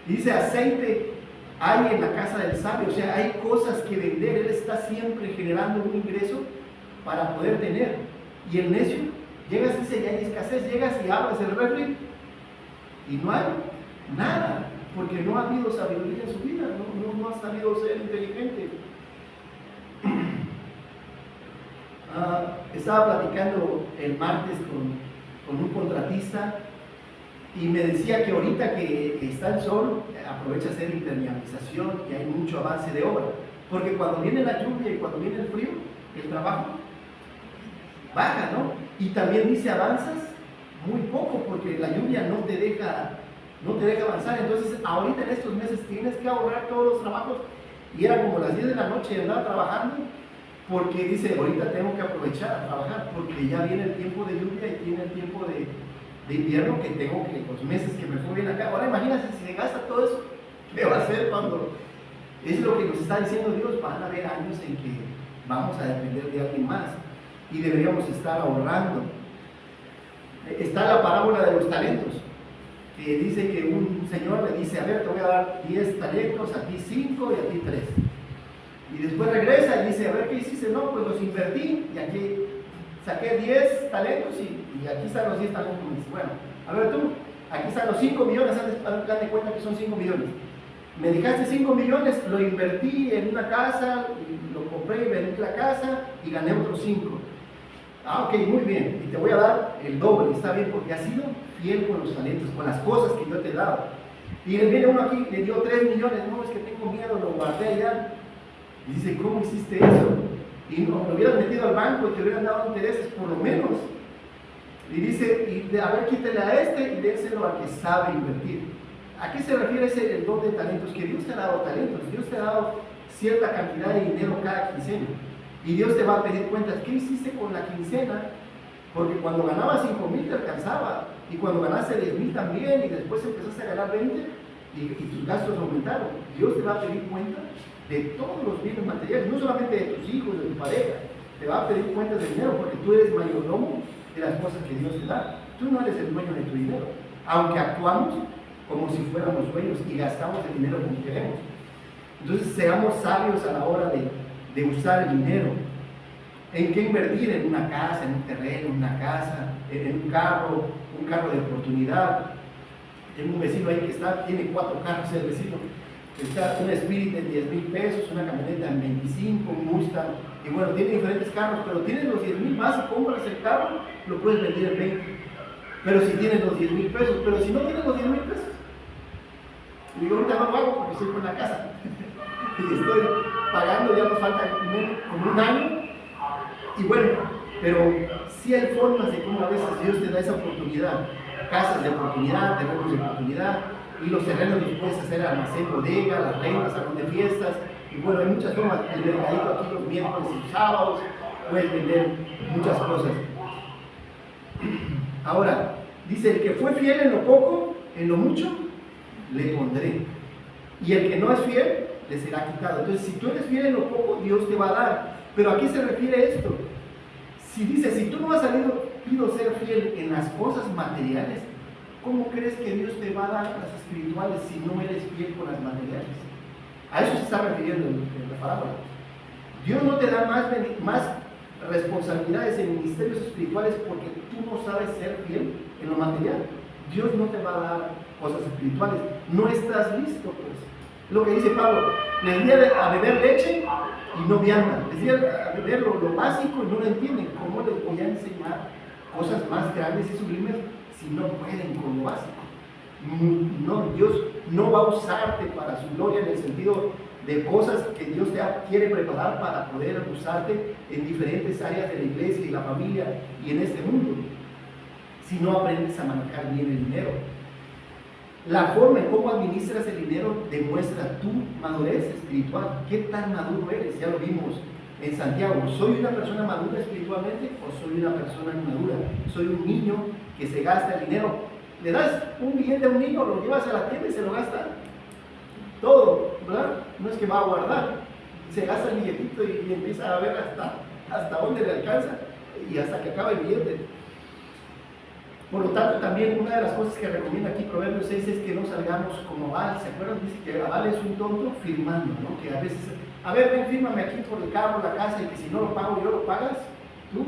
Dice, aceite hay en la casa del sabio, o sea, hay cosas que vender, él está siempre generando un ingreso para poder tener. Y el necio, llegas y dice, ya hay escasez, llegas y abres el refri y no hay nada, porque no ha habido sabiduría en su vida, no ha sabido ser inteligente. Estaba platicando el martes con un contratista y me decía que ahorita que está el sol, aprovecha a hacer impermeabilización y hay mucho avance de obra, porque cuando viene la lluvia y cuando viene el frío, el trabajo baja, ¿no? Y también dice, avanzas muy poco porque la lluvia no te deja avanzar. Entonces ahorita en estos meses tienes que ahorrar todos los trabajos, y era como las 10 de la noche y andaba trabajando, porque dice, ahorita tengo que aprovechar a trabajar porque ya viene el tiempo de lluvia y tiene el tiempo de invierno, que tengo que, los meses que me fue bien acá. Ahora imagínense si se gasta todo eso, ¿qué va a hacer cuando? Es lo que nos está diciendo Dios, van a haber años en que vamos a depender de alguien más y deberíamos estar ahorrando. Está la parábola de los talentos, que dice que un señor le dice, a ver, te voy a dar 10 talentos, a ti 5 y a ti 3. Y después regresa y dice, a ver, ¿qué hiciste? No, pues los invertí y aquí saqué 10 talentos y aquí están los 10 talentos. Bueno, a ver tú, aquí están los 5 millones, haz de cuenta que son 5 millones. Me dejaste 5 millones, lo invertí en una casa, lo compré y vendí la casa y gané otros 5. Ah, ok, muy bien, y te voy a dar el doble, está bien, porque has sido fiel con los talentos, con las cosas que yo te he dado. Y viene uno aquí, le dio 3 millones, no, es que tengo miedo, lo guardé allá. Y dice, ¿cómo hiciste eso? Y no, lo hubieras metido al banco y te hubieran dado intereses por lo menos. Y dice, a ver, quítale a este y dénselo al que sabe invertir. ¿A qué se refiere el don de talentos? Que Dios te ha dado talentos, Dios te ha dado cierta cantidad de dinero cada quincena. Y Dios te va a pedir cuentas, ¿qué hiciste con la quincena? Porque cuando ganabas 5,000 te alcanzaba, y cuando ganaste 10,000 también, y después empezaste a ganar 20 y tus gastos aumentaron. Dios te va a pedir cuenta de todos los bienes materiales, no solamente de tus hijos, de tu pareja, te va a pedir cuentas de dinero, porque tú eres mayordomo de las cosas que Dios te da. Tú no eres el dueño de tu dinero, aunque actuamos como si fuéramos dueños y gastamos el dinero como queremos. Entonces seamos sabios a la hora de usar el dinero. ¿En qué invertir? En una casa, en un terreno, en una casa, en un carro de oportunidad. Tengo un vecino ahí que tiene 4 carros, el vecino. Está un Spirit en 10,000 pesos, una camioneta en 25, un Mustang, y bueno, tiene diferentes carros, pero tienes los 10,000 más y compras el carro, lo puedes vender en 20. Pero si tienes los 10,000 pesos, pero si no tienes los 10,000 pesos, y digo, ahorita no lo hago porque estoy con la casa. Y estoy pagando, ya nos falta como un año. Y bueno, pero sí hay formas de cómo a veces Dios te da esa oportunidad. Casas de oportunidad, terrenos de oportunidad. Y los terrenos los puedes hacer almacén, bodega, las rentas, salón de fiestas. Y bueno, hay muchas formas. El mercadito aquí los miércoles y sábados. Puedes vender muchas cosas. Ahora, dice, el que fue fiel en lo poco, en lo mucho, le pondré. Y el que no es fiel, le será quitado. Entonces, si tú eres fiel en lo poco, Dios te va a dar. Pero ¿a qué se refiere esto? Si dice, si tú no has salido ser fiel en las cosas materiales, ¿cómo crees que Dios te va a dar las espirituales si no eres fiel con las materiales? A eso se está refiriendo en la parábola. Dios no te da más responsabilidades en ministerios espirituales porque tú no sabes ser fiel en lo material. Dios no te va a dar cosas espirituales. No estás listo, pues. Lo que dice Pablo, les di a beber leche y no viandan. Les di a beber lo básico y no lo entienden. ¿Cómo les voy a enseñar cosas más grandes y sublimes si no pueden con lo básico? No, Dios no va a usarte para su gloria en el sentido de cosas que Dios quiere preparar para poder usarte en diferentes áreas de la iglesia y la familia y en este mundo, si no aprendes a manejar bien el dinero. La forma en cómo administras el dinero demuestra tu madurez espiritual. ¿Qué tan maduro eres? Ya lo vimos en Santiago, ¿soy una persona madura espiritualmente o soy una persona inmadura? ¿Soy un niño que se gasta el dinero? Le das un billete a un niño, lo llevas a la tienda y se lo gasta todo, ¿verdad? No es que va a guardar, se gasta el billetito y empieza a ver hasta dónde le alcanza y hasta que acaba el billete. Por lo tanto, también una de las cosas que recomienda aquí Proverbios 6 es que no salgamos como Abal. ¿Se acuerdan? Dice que Abal es un tonto firmando, ¿no? Que a veces, a ver, ven, fírmame aquí por el carro, la casa, y que si no lo pago yo, lo pagas tú.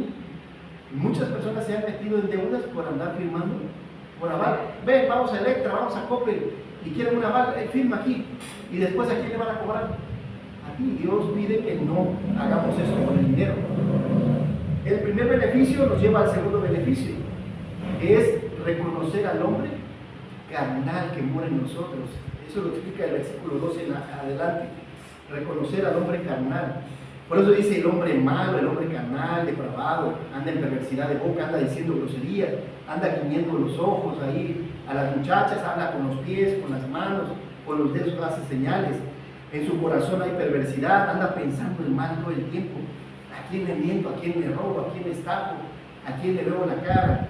Y muchas personas se han metido en deudas por andar firmando por Abal. Ven, vamos a Electra, vamos a Coppel, y quieren un Abal, firma aquí. Y después, ¿a quién le van a cobrar? A ti. Dios pide que no hagamos eso con el dinero. El primer beneficio nos lleva al segundo beneficio, que es reconocer al hombre carnal que mora en nosotros. Eso lo explica el versículo 12 en adelante. Reconocer al hombre carnal. Por eso dice el hombre malo, el hombre carnal, depravado, anda en perversidad de boca, anda diciendo groserías, anda guiñando los ojos ahí a las muchachas, habla con los pies, con las manos, con los dedos hace señales. En su corazón hay perversidad, anda pensando el mal todo el tiempo. ¿A quién le miento? ¿A quién le robo? ¿A quién le estafo? ¿A quién le veo la cara?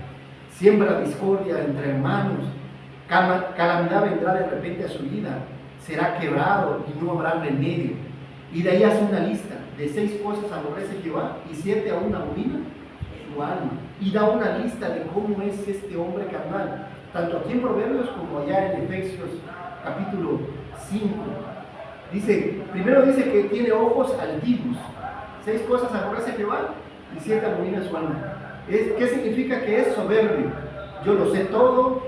Siembra discordia entre hermanos. Calamidad vendrá de repente a su vida. Será quebrado y no habrá remedio. Y de ahí hace una lista. De 6 cosas aborrece Jehová y 7 aún abomina su alma. Y da una lista de cómo es este hombre carnal. Tanto aquí en Proverbios como allá en Efesios capítulo 5. Primero dice que tiene ojos altivos. 6 cosas aborrece Jehová y 7 abomina su alma. ¿Qué significa? Que es soberbio. Yo lo sé todo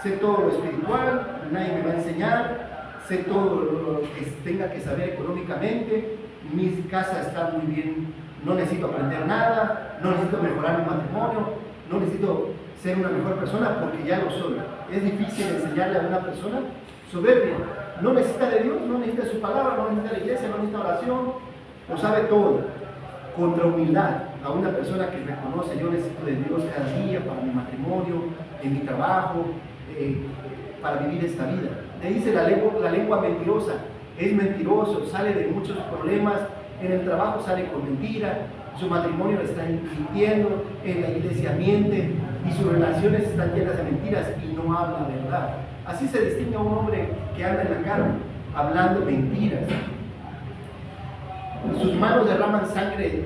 lo espiritual, nadie me va a enseñar, sé todo lo que tenga que saber económicamente, mi casa está muy bien, no necesito aprender nada, no necesito mejorar mi matrimonio, no necesito ser una mejor persona porque ya lo soy. Es difícil enseñarle a una persona soberbia. No necesita de Dios, no necesita su palabra, no necesita la iglesia, no necesita oración, lo sabe todo. Contra humildad, a una persona que reconoce, yo necesito de Dios cada día para mi matrimonio, en mi trabajo, para vivir esta vida. Le dice la lengua mentirosa, es mentiroso, sale de muchos problemas, en el trabajo sale con mentira, su matrimonio le está mintiendo, en la iglesia miente y sus relaciones están llenas de mentiras y no habla verdad. Así se distingue a un hombre que anda en la carne, hablando mentiras. Sus manos derraman sangre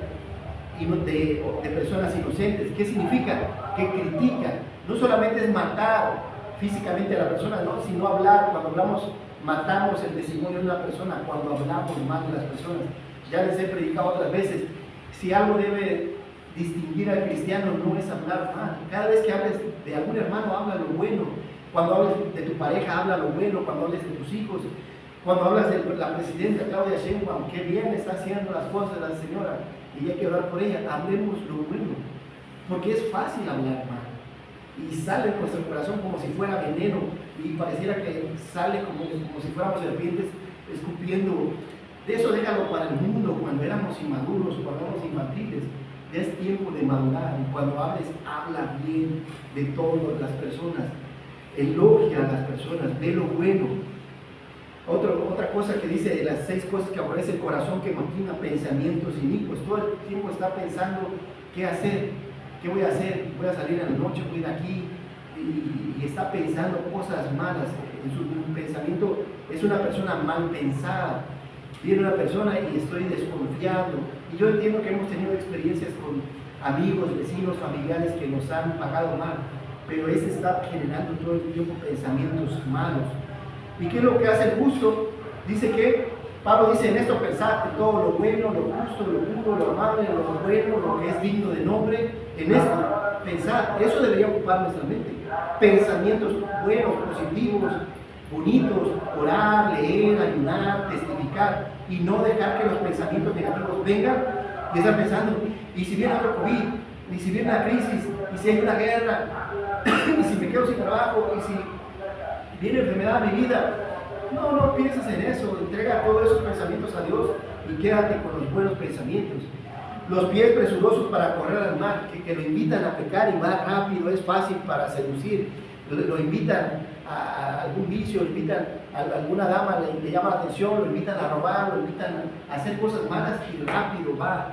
de personas inocentes. ¿Qué significa? Que critica. No solamente es matar físicamente a la persona, no, sino hablar. Cuando hablamos, matamos el testimonio de una persona cuando hablamos mal de las personas. Ya les he predicado otras veces. Si algo debe distinguir al cristiano, no es hablar mal. Cada vez que hables de algún hermano, habla lo bueno. Cuando hables de tu pareja, habla lo bueno. Cuando hables de tus hijos, cuando hablas de la presidenta Claudia Sheinbaum, qué bien está haciendo las cosas de la señora y hay que orar por ella, hablemos lo bueno, porque es fácil hablar mal y sale de nuestro corazón como si fuera veneno y pareciera que sale como si fuéramos serpientes escupiendo. De eso déjalo para el mundo, cuando éramos inmaduros, cuando éramos infantiles. Ya es tiempo de madurar y cuando hables, habla bien de todas las personas, elogia a las personas, ve lo bueno. Otra cosa que dice de las 6 cosas que aborrece el corazón, que maquina pensamientos inicuos. Todo el tiempo está pensando qué hacer, qué voy a hacer, voy a salir a la noche, voy de aquí, y está pensando cosas malas. En su pensamiento es una persona mal pensada. Viene una persona y estoy desconfiando. Y yo entiendo que hemos tenido experiencias con amigos, vecinos, familiares que nos han pagado mal, pero ese está generando todo el tiempo pensamientos malos. ¿Y qué es lo que hace el justo? Dice que, Pablo dice, en esto pensad que todo lo bueno, lo justo, lo puro, lo amable, lo bueno, lo que es digno de nombre, en esto pensad. Eso debería ocupar nuestra mente. Pensamientos buenos, positivos, bonitos, orar, leer, ayunar, testificar, y no dejar que los pensamientos negativos vengan y estar pensando, y si viene otro COVID, y si viene una crisis, y si hay una guerra, y si me quedo sin trabajo, y si viene enfermedad a mi vida. No pienses en eso, entrega todos esos pensamientos a Dios y quédate con los buenos pensamientos. Los pies presurosos para correr al mar, que lo invitan a pecar y va rápido, es fácil para seducir. Lo invitan a algún vicio, lo invitan a alguna dama, le llama la atención, lo invitan a robar, lo invitan a hacer cosas malas y rápido va.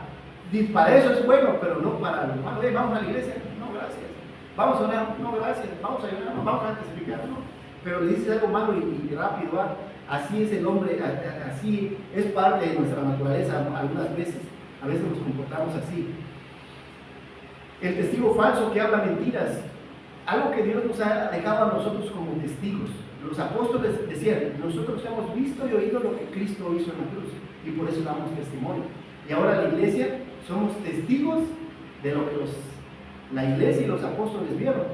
Para eso es bueno, pero no para lo malo. Vamos a la iglesia, no gracias. Vamos a orar, no gracias. Vamos a ayudar, no, vamos a testificar, no. Pero le dices algo malo y rápido va. Así es el hombre, así es parte de nuestra naturaleza algunas veces. A veces nos comportamos así. El testigo falso que habla mentiras, algo que Dios nos ha dejado a nosotros como testigos. Los apóstoles decían, nosotros hemos visto y oído lo que Cristo hizo en la cruz y por eso damos testimonio. Y ahora la iglesia somos testigos de lo que la iglesia y los apóstoles vieron.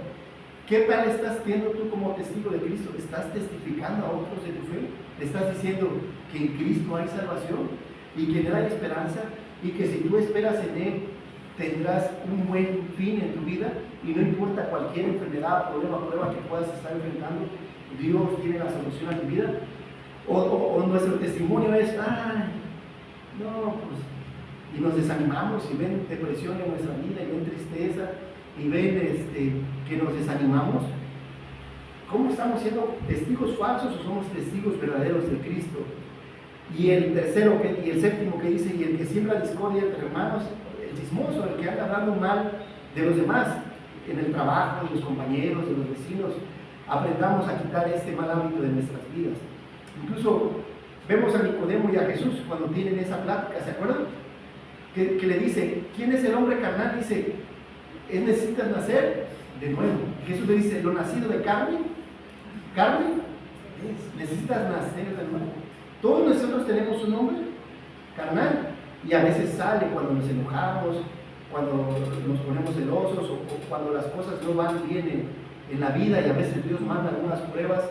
¿Qué tal estás siendo tú como testigo de Cristo? ¿Estás testificando a otros de tu fe? ¿Estás diciendo que en Cristo hay salvación y que en Él hay esperanza y que si tú esperas en Él tendrás un buen fin en tu vida y no importa cualquier enfermedad, problema, prueba que puedas estar enfrentando, Dios tiene la solución a tu vida? O nuestro testimonio es, ay, no, pues, y nos desanimamos y ven depresión en nuestra vida y ven tristeza y ven que nos desanimamos. ¿Cómo estamos siendo testigos falsos o somos testigos verdaderos de Cristo? Y el tercero y el séptimo que dice, y el que siembra discordia entre hermanos, el chismoso, el que anda hablando mal de los demás, en el trabajo, de los compañeros, de los vecinos. Aprendamos a quitar este mal hábito de nuestras vidas. Incluso vemos a Nicodemo y a Jesús cuando tienen esa plática, ¿se acuerdan? Que le dice, ¿quién es el hombre carnal? Dice, necesitas nacer de nuevo. Jesús le dice, lo nacido de carne, necesitas nacer de nuevo. Todos nosotros tenemos un hombre carnal y a veces sale cuando nos enojamos, cuando nos ponemos celosos o cuando las cosas no van bien en la vida y a veces Dios manda algunas pruebas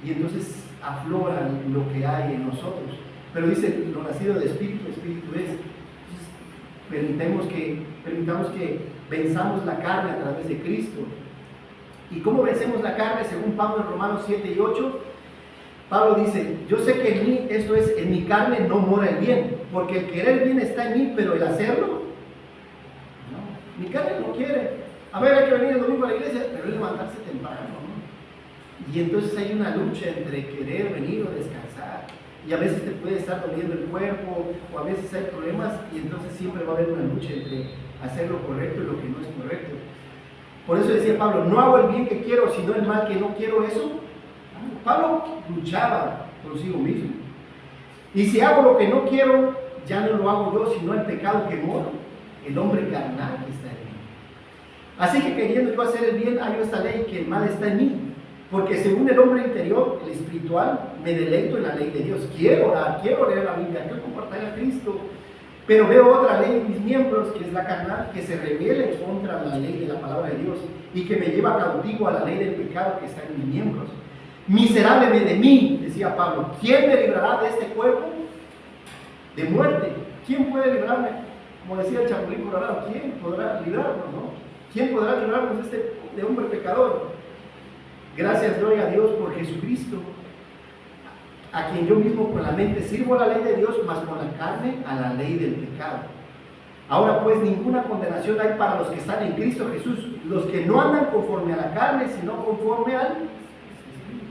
y entonces aflora lo que hay en nosotros. Pero dice, lo nacido de espíritu, espíritu es. Permitamos que venzamos la carne a través de Cristo. ¿Y cómo vencemos la carne? Según Pablo en Romanos 7 y 8, Pablo dice, yo sé que en mí, esto es, en mi carne no mora el bien, porque el querer bien está en mí, pero el hacerlo, no. Mi carne no quiere. A ver, hay que venir el domingo a la iglesia, pero es levantarse temprano, ¿no? Y entonces hay una lucha entre querer venir o descansar. Y a veces te puede estar doliendo el cuerpo, o a veces hay problemas, y entonces siempre va a haber una lucha entre hacer lo correcto y lo que no es correcto. Por eso decía Pablo, no hago el bien que quiero, sino el mal que no quiero, eso. Pablo luchaba consigo mismo. Y si hago lo que no quiero, ya no lo hago yo, sino el pecado que mora, el hombre carnal que está en mí. Así que queriendo yo hacer el bien, hallo esta ley que el mal está en mí. Porque según el hombre interior, el espiritual, me deleito en la ley de Dios. Quiero orar, quiero leer la Biblia, quiero compartir a Cristo. Pero veo otra ley en mis miembros, que es la carnal, que se revela contra la ley de la palabra de Dios y que me lleva cautivo a la ley del pecado que está en mis miembros. Miserable de mí, decía Pablo, ¿quién me librará de este cuerpo de muerte? ¿Quién puede librarme? Como decía el Chapulín Colorado, ¿quién podrá librarnos? ¿No? ¿Quién podrá librarnos de hombre pecador? Gracias, gloria a Dios por Jesucristo, a quien yo mismo con la mente sirvo a la ley de Dios, mas con la carne a la ley del pecado. Ahora pues ninguna condenación hay para los que están en Cristo Jesús, los que no andan conforme a la carne, sino conforme al Espíritu.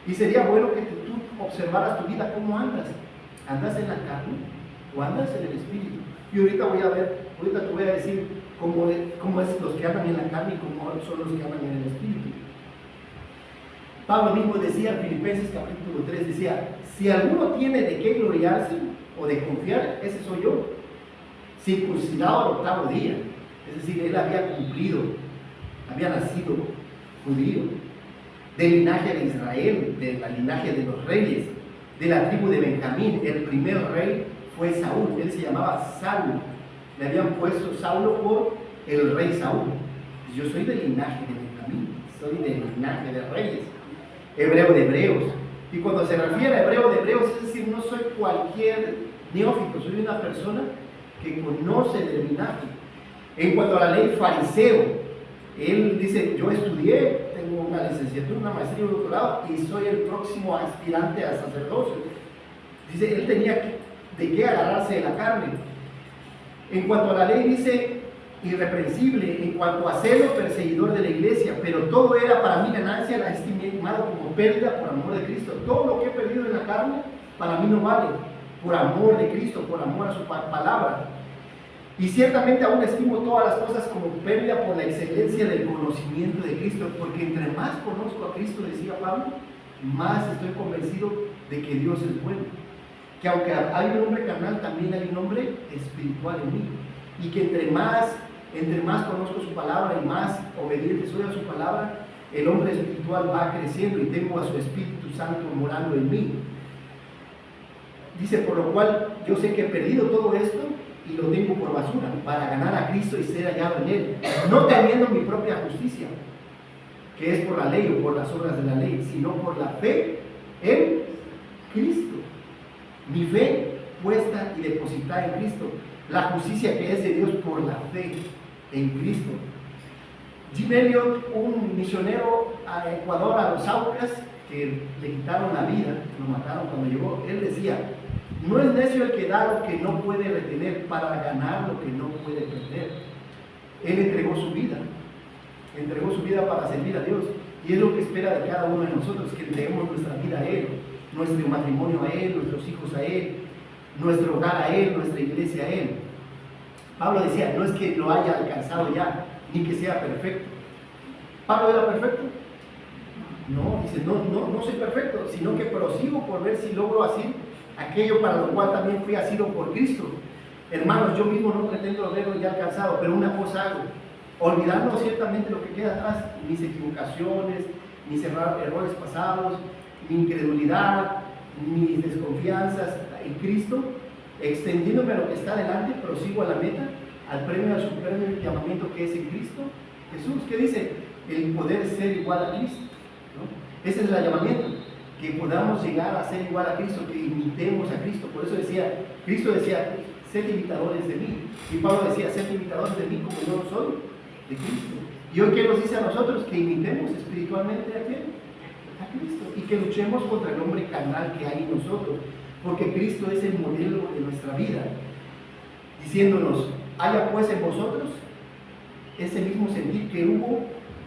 Y sería bueno que tú observaras tu vida, cómo andas. ¿Andas en la carne o andas en el Espíritu? Y ahorita te voy a decir cómo es los que andan en la carne y cómo son los que andan en el Espíritu. Pablo mismo decía en Filipenses capítulo 3, decía, si alguno tiene de qué gloriarse o de confiar, ese soy yo, circuncidado al octavo día. Es decir, él había cumplido, había nacido judío, del linaje de Israel, del linaje de los reyes, de la tribu de Benjamín. El primer rey fue Saúl, él se llamaba Saulo, le habían puesto Saulo por el rey Saúl. Yo soy del linaje de Benjamín, soy del linaje de reyes. Hebreo de hebreos. Y cuando se refiere a hebreo de hebreos, es decir, no soy cualquier neófito, soy una persona que conoce del linaje. En cuanto a la ley, fariseo, él dice, yo estudié, tengo una licenciatura, una maestría, un doctorado y soy el próximo aspirante a sacerdocio. Dice, él tenía de qué agarrarse de la carne. En cuanto a la ley dice irreprensible, en cuanto a celo, perseguidor de la iglesia, pero todo era para mí ganancia, la estimado como pérdida por amor de Cristo. Todo lo que he perdido en la carne, para mí no vale, por amor de Cristo, por amor a su palabra. Y ciertamente aún estimo todas las cosas como pérdida por la excelencia del conocimiento de Cristo, porque entre más conozco a Cristo, decía Pablo, más estoy convencido de que Dios es bueno. Que aunque hay un hombre carnal, también hay un hombre espiritual en mí. Y que entre más conozco su palabra y más obediente soy a su palabra, el hombre espiritual va creciendo y tengo a su Espíritu Santo morando en mí. Dice, por lo cual yo sé que he perdido todo esto y lo tengo por basura, para ganar a Cristo y ser hallado en Él, no teniendo mi propia justicia, que es por la ley o por las obras de la ley, sino por la fe en Cristo. Mi fe puesta y depositada en Cristo, la justicia que es de Dios por la fe en Cristo. Jim Elliot, un misionero a Ecuador, a los Aucas, que le quitaron la vida, lo mataron cuando llegó, él decía, no es necio el que da lo que no puede retener para ganar lo que no puede perder. Él entregó su vida para servir a Dios, y es lo que espera de cada uno de nosotros, que entreguemos nuestra vida a Él, nuestro matrimonio a Él, nuestros hijos a Él, nuestro hogar a Él, nuestra iglesia a Él. Pablo decía, no es que lo haya alcanzado ya, ni que sea perfecto. ¿Pablo era perfecto? No, dice, no soy perfecto, sino que prosigo por ver si logro así aquello para lo cual también fui asido por Cristo. Hermanos, yo mismo no pretendo haberlo ya alcanzado, pero una cosa hago, olvidando ciertamente lo que queda atrás, mis equivocaciones, mis errores pasados, mi incredulidad, mis desconfianzas en Cristo, extendiéndome a lo que está delante, prosigo a la meta, al premio, al supremo llamamiento que es en Cristo Jesús. ¿Qué dice? El poder ser igual a Cristo, ¿no? Ese es el llamamiento, que podamos llegar a ser igual a Cristo, que imitemos a Cristo. Por eso decía, Cristo decía, sed imitadores de mí, y Pablo decía, sed imitadores de mí como yo lo soy de Cristo. Y hoy, ¿qué nos dice a nosotros? Que imitemos espiritualmente a quién? A Cristo, y que luchemos contra el hombre carnal que hay en nosotros, porque Cristo es el modelo de nuestra vida, diciéndonos, haya pues en vosotros ese mismo sentir que hubo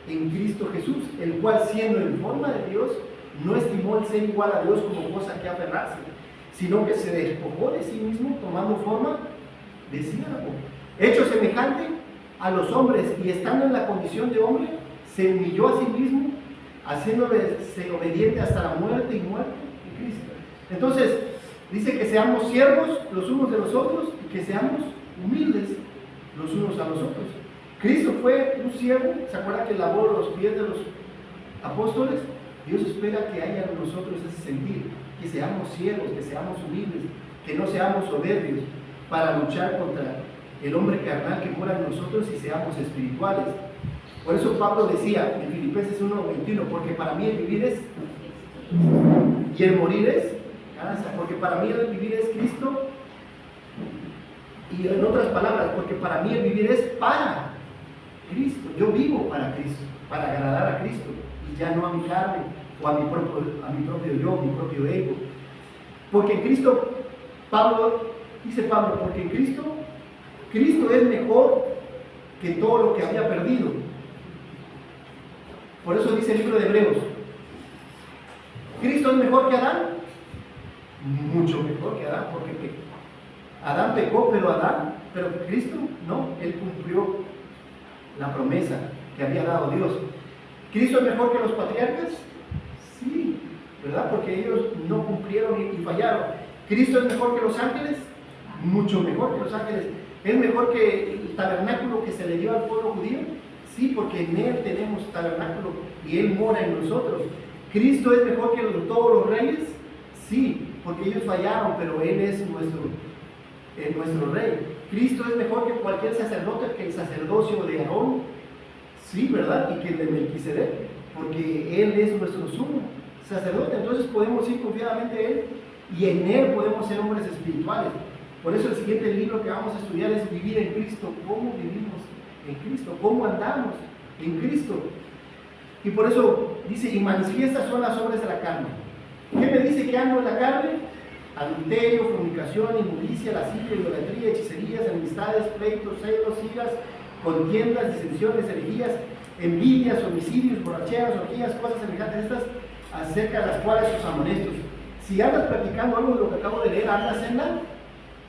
en Cristo Jesús, el cual siendo en forma de Dios, no estimó el ser igual a Dios como cosa que aferrarse, sino que se despojó de sí mismo, tomando forma de siervo, hecho semejante a los hombres, y estando en la condición de hombre, se humilló a sí mismo, haciéndose obediente hasta la muerte y muerte de Cristo. Entonces, dice que seamos siervos los unos de los otros y que seamos humildes los unos a los otros. Cristo fue un siervo, ¿se acuerda que lavó los pies de los apóstoles? Dios espera que haya en nosotros ese sentir, que seamos siervos, que seamos humildes, que no seamos soberbios, para luchar contra el hombre carnal que mora en nosotros y seamos espirituales. Por eso Pablo decía en Filipenses 1:21, porque para mí el vivir es y el morir es ganancia, porque para mí el vivir es Cristo, y en otras palabras, porque para mí el vivir es para Cristo. Yo vivo para Cristo, para agradar a Cristo, y ya no a mi carne o a mi propio yo, mi propio ego. Porque en Cristo, dice Pablo, porque en Cristo es mejor que todo lo que había perdido. Por eso dice el libro de Hebreos, ¿Cristo es mejor que Adán? Mucho mejor que Adán, porque Adán pecó, pero Cristo no, Él cumplió la promesa que había dado Dios. ¿Cristo es mejor que los patriarcas? Sí, ¿verdad? Porque ellos no cumplieron y fallaron. ¿Cristo es mejor que los ángeles? Mucho mejor que los ángeles. ¿Es mejor que el tabernáculo que se le dio al pueblo judío? Sí, porque en Él tenemos tabernáculo y Él mora en nosotros. ¿Cristo es mejor que todos los reyes? Sí, porque ellos fallaron, pero Él es nuestro rey. ¿Cristo es mejor que cualquier sacerdote, que el sacerdocio de Aarón? Sí, ¿verdad? Y que el de Melquisedec, porque Él es nuestro sumo sacerdote. Entonces podemos ir confiadamente a Él y en Él podemos ser hombres espirituales. Por eso el siguiente libro que vamos a estudiar es Vivir en Cristo. ¿Cómo vivimos en Cristo? ¿Cómo andamos en Cristo? Y por eso dice, y manifiestas son las obras de la carne. ¿Qué me dice que ando en la carne? adulterio, fornicación, inmundicia, lascivia, idolatría, hechicerías, enemistades, pleitos, celos, iras, contiendas, disensiones, herejías, envidias, homicidios, borracheras, orgías, cosas semejantes a estas, acerca de las cuales os amonesto. Si andas practicando algo de lo que acabo de leer, andas en la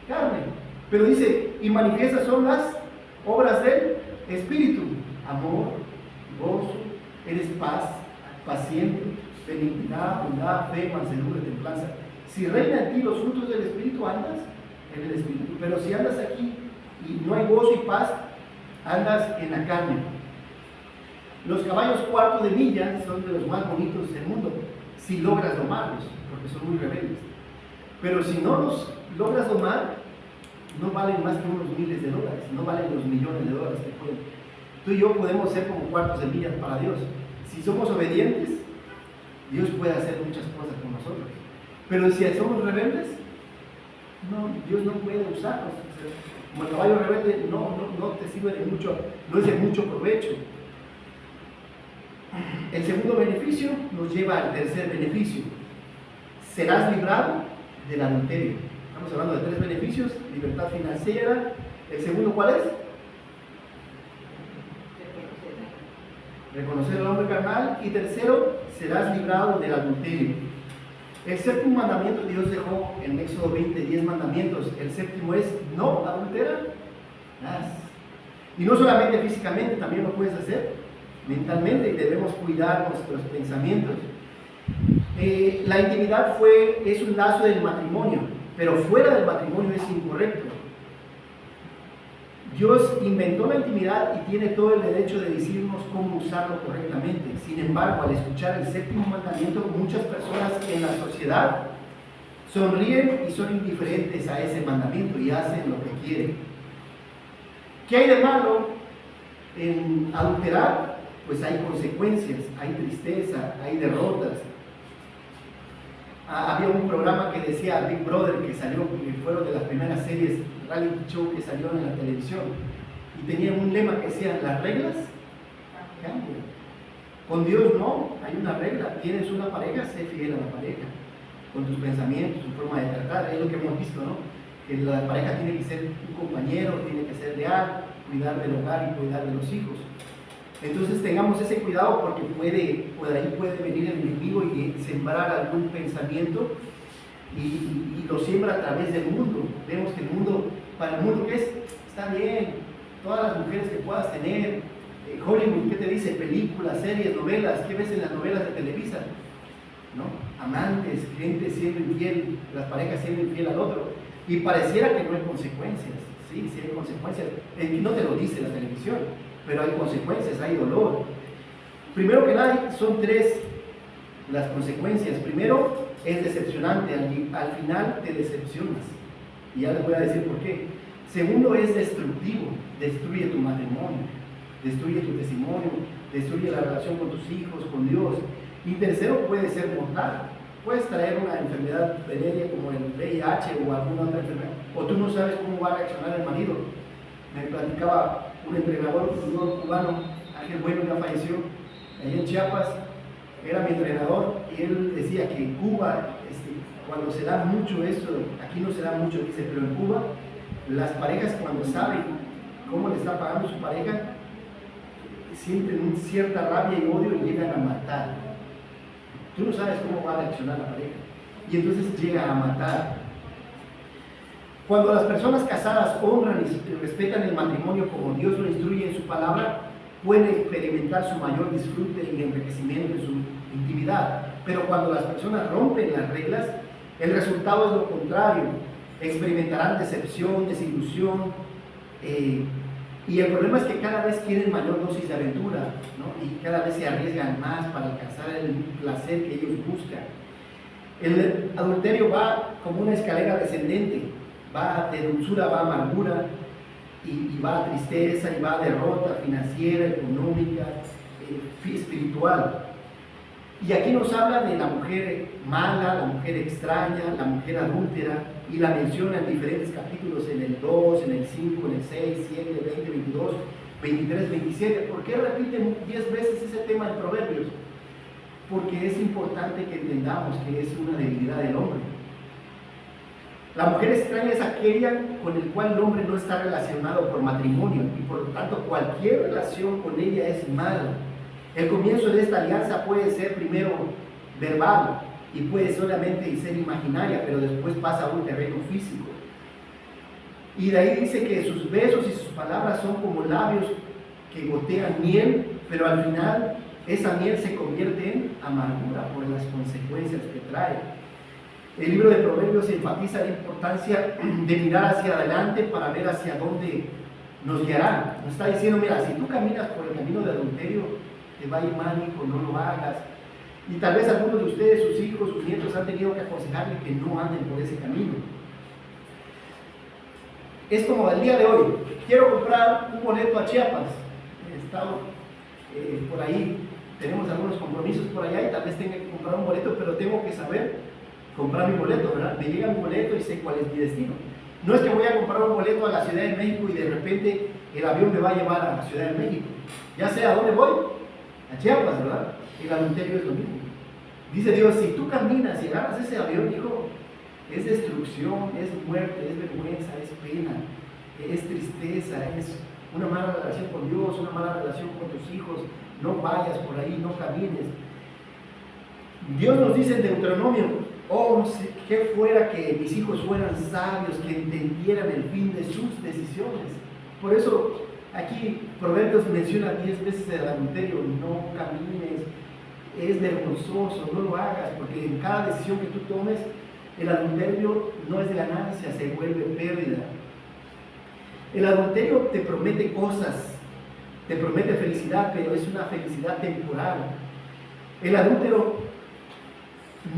carne. Pero dice, y manifiestas son las obras del Espíritu: amor, gozo, eres paz, paciente, benignidad, bondad, fe, mansedumbre, templanza. Si reina en ti los frutos del Espíritu, andas en el Espíritu. Pero si andas aquí y no hay gozo y paz, andas en la carne. Los caballos cuarto de milla son de los más bonitos del mundo, si logras domarlos, porque son muy rebeldes. Pero si no los logras domar, no valen más que unos miles de dólares, no valen los millones de dólares que pueden. Tú y yo podemos ser como cuartos de millas para Dios. Si somos obedientes, Dios puede hacer muchas cosas con nosotros. Pero si somos rebeldes, no, Dios no puede usarnos. Como el caballo rebelde no te sirve de mucho, no es de mucho provecho. El segundo beneficio nos lleva al tercer beneficio: serás librado del adulterio. Estamos hablando de 3 beneficios: libertad financiera. El segundo, ¿cuál es? Reconocer al hombre carnal. Y tercero, serás librado del adulterio. El séptimo mandamiento Dios dejó en Éxodo 20, 10 mandamientos. El séptimo es: no adultera. Y no solamente físicamente, también lo puedes hacer mentalmente, y debemos cuidar nuestros pensamientos. La intimidad es un lazo del matrimonio, pero fuera del matrimonio es incorrecto. Dios inventó la intimidad y tiene todo el derecho de decirnos cómo usarlo correctamente. Sin embargo, al escuchar el séptimo mandamiento, muchas personas en la sociedad sonríen y son indiferentes a ese mandamiento y hacen lo que quieren. ¿Qué hay de malo en adulterar? Pues hay consecuencias, hay tristeza, hay derrotas. Había un programa que decía Big Brother, que salió, que fueron de las primeras series reality show que salieron en la televisión, y tenían un lema que decía: las reglas cambian. Con Dios no, hay una regla. Tienes una pareja, sé fiel a la pareja, con tus pensamientos, tu forma de tratar. Es lo que hemos visto, ¿no? Que la pareja tiene que ser un compañero, tiene que ser leal, cuidar del hogar y cuidar de los hijos. Entonces tengamos ese cuidado, porque por ahí puede venir el enemigo y sembrar algún pensamiento y lo siembra a través del mundo. Vemos que el mundo, para el mundo, ¿qué es? Está bien, todas las mujeres que puedas tener. Hollywood, ¿qué te dice? Películas, series, novelas. ¿Qué ves en las novelas de Televisa? ¿No? Amantes, gente siendo infiel, las parejas siendo infiel al otro. Y pareciera que no hay consecuencias. Sí, sí hay consecuencias. No te lo dice la televisión, pero hay consecuencias, hay dolor. Primero que nada, son 3 las consecuencias. Primero, es decepcionante, al final te decepcionas, y ya les voy a decir por qué. Segundo, es destructivo, destruye tu matrimonio, destruye tu testimonio, destruye la relación con tus hijos, con Dios. Y tercero, puede ser mortal. Puedes traer una enfermedad venérea como el VIH o alguna otra enfermedad, o tú no sabes cómo va a reaccionar el marido. Me platicaba un entrenador cubano, Ángel Bueno, ya falleció, allá en Chiapas, era mi entrenador, y él decía que en Cuba, cuando se da mucho esto, aquí no se da mucho, dice, pero en Cuba, las parejas, cuando saben cómo le está pagando su pareja, sienten cierta rabia y odio y llegan a matar. Tú no sabes cómo va a reaccionar la pareja, y entonces llega a matar. Cuando las personas casadas honran y respetan el matrimonio como Dios lo instruye en su palabra, pueden experimentar su mayor disfrute y enriquecimiento en su intimidad. Pero cuando las personas rompen las reglas, el resultado es lo contrario. Experimentarán decepción, desilusión, y el problema es que cada vez quieren mayor dosis de aventura, ¿no? Y cada vez se arriesgan más para alcanzar el placer que ellos buscan. El adulterio va como una escalera descendente, va de dulzura, va a amargura, y va a tristeza, y va a derrota financiera, económica, espiritual. Y aquí nos habla de la mujer mala, la mujer extraña, la mujer adúltera, y la menciona en diferentes capítulos, en el 2, en el 5, en el 6, 7, 20, 22, 23, 27. ¿Por qué repiten 10 veces ese tema en Proverbios? Porque es importante que entendamos que es una debilidad del hombre. La mujer extraña es aquella con el cual el hombre no está relacionado por matrimonio y por lo tanto cualquier relación con ella es mala. El comienzo de esta alianza puede ser primero verbal y puede solamente ser imaginaria, pero después pasa a un terreno físico. Y de ahí dice que sus besos y sus palabras son como labios que gotean miel, pero al final esa miel se convierte en amargura por las consecuencias que trae. El libro de Proverbios enfatiza la importancia de mirar hacia adelante para ver hacia dónde nos guiará. Nos está diciendo, mira, si tú caminas por el camino de adulterio, te va a ir mal, hijo, no lo hagas. Y tal vez algunos de ustedes, sus hijos, sus nietos han tenido que aconsejarle que no anden por ese camino. Es como el día de hoy, quiero comprar un boleto a Chiapas. He estado por ahí, tenemos algunos compromisos por allá y tal vez tenga que comprar un boleto, pero tengo que saber comprar mi boleto, ¿verdad? Me llega mi boleto y sé cuál es mi destino. No es que voy a comprar un boleto a la Ciudad de México y de repente el avión me va a llevar a la Ciudad de México. Ya sé a dónde voy, a Chiapas, ¿verdad? El adulterio es lo mismo. Dice Dios, si tú caminas y agarras ese avión, hijo, es destrucción, es muerte, es vergüenza, es pena, es tristeza, es una mala relación con Dios, una mala relación con tus hijos. No vayas por ahí, no camines. Dios nos dice en Deuteronomio, oh, que fuera que mis hijos fueran sabios, que entendieran el fin de sus decisiones. Por eso aquí Proverbios menciona 10 veces el adulterio. No camines, es vergonzoso, no lo hagas, porque en cada decisión que tú tomes, el adulterio no es ganancia, se vuelve pérdida. El adulterio te promete cosas, te promete felicidad, pero es una felicidad temporal. El adúltero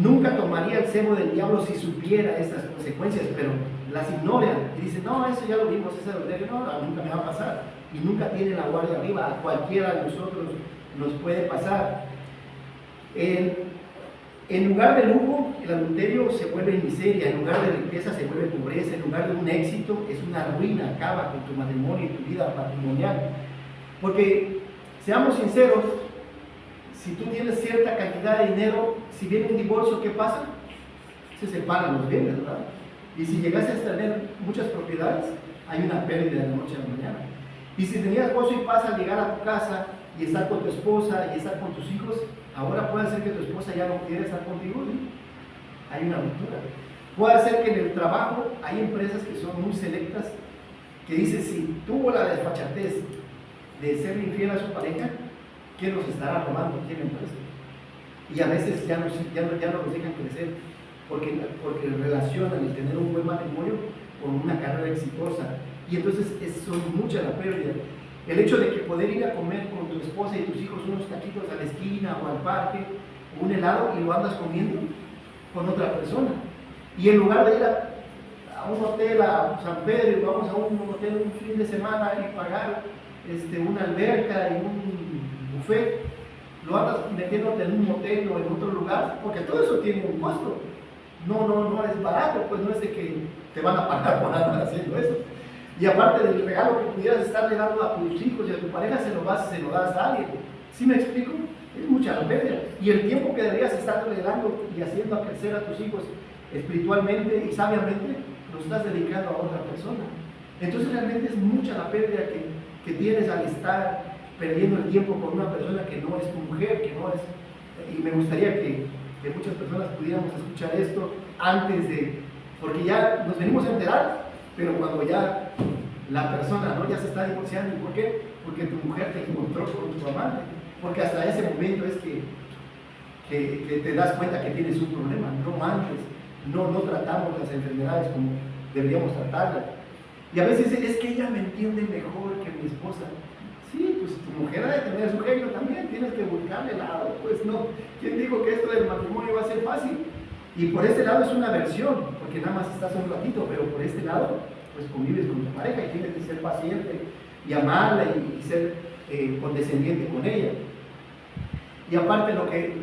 nunca tomaría el cebo del diablo si supiera estas consecuencias, pero las ignora y dice, no, eso ya lo vimos, ese adulterio no, nunca me va a pasar. Y nunca tiene la guardia arriba, a cualquiera de nosotros nos puede pasar. En lugar de lujo, el adulterio se vuelve miseria, en lugar de riqueza se vuelve pobreza, en lugar de un éxito es una ruina, acaba con tu matrimonio y tu vida patrimonial. Porque, seamos sinceros, si tú tienes cierta cantidad de dinero, si viene un divorcio, ¿qué pasa? Se separan los bienes, ¿verdad? Y si llegas a tener muchas propiedades, hay una pérdida de la noche a la mañana. Y si tenías gozo y paz al llegar a tu casa y estar con tu esposa y estar con tus hijos, ahora puede ser que tu esposa ya no quiera estar contigo, ¿sí? Hay una ruptura. Puede ser que en el trabajo hay empresas que son muy selectas, que dicen, si tuvo la desfachatez de ser infiel a su pareja, ¿quién nos estará robando? ¿Quién empresa? Y a veces ya no los dejan crecer, porque relacionan el tener un buen matrimonio con una carrera exitosa. Y entonces son mucha la pérdida. El hecho de que poder ir a comer con tu esposa y tus hijos unos taquitos a la esquina o al parque, o un helado, y lo andas comiendo con otra persona. Y en lugar de ir a un hotel a San Pedro, y vamos a un hotel un fin de semana y pagar una alberca y un buffet, lo andas metiéndote en un hotel o en otro lugar, porque todo eso tiene un costo. No es barato, pues no es de que te van a pagar por andar haciendo eso. Y aparte del regalo que pudieras estarle dando a tus hijos y a tu pareja, se lo das a alguien. ¿Sí me explico? Es mucha la pérdida. Y el tiempo que deberías estarle dando y haciendo a crecer a tus hijos espiritualmente y sabiamente, lo estás dedicando a otra persona. Entonces realmente es mucha la pérdida que tienes al estar perdiendo el tiempo con una persona que no es tu mujer, que no es... Y me gustaría que muchas personas pudiéramos escuchar esto antes de... Porque ya nos venimos a enterar, pero cuando ya la persona ya se está divorciando. ¿Y por qué? Porque tu mujer te encontró con tu amante. Porque hasta ese momento es que te das cuenta que tienes un problema. No antes, no tratamos las enfermedades como deberíamos tratarlas. Y a veces es que ella me entiende mejor que mi esposa. Sí, pues tu mujer ha de tener su genio también, tienes que buscarle el lado. Pues no, ¿quién dijo que esto del matrimonio va a ser fácil? Y por este lado es una versión, porque nada más estás un ratito, pero por este lado, pues convives con tu pareja y tienes que ser paciente y amarla y ser condescendiente con ella. Y aparte lo que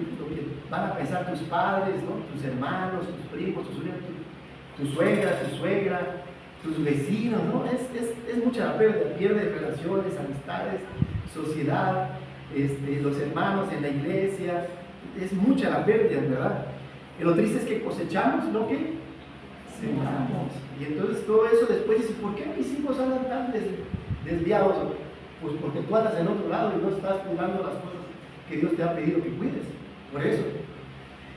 van a pensar tus padres, ¿no? Tus hermanos, tus primos, tu suegra, tus vecinos, ¿no? Es mucha la pérdida, pierdes relaciones, amistades, sociedad, los hermanos en la iglesia, es mucha la pérdida, ¿verdad? Y lo triste es que cosechamos lo que sembramos. Y entonces todo eso después dice, ¿por qué mis hijos andan tan desviados? Pues porque tú andas en otro lado y no estás cuidando las cosas que Dios te ha pedido que cuides. Por eso.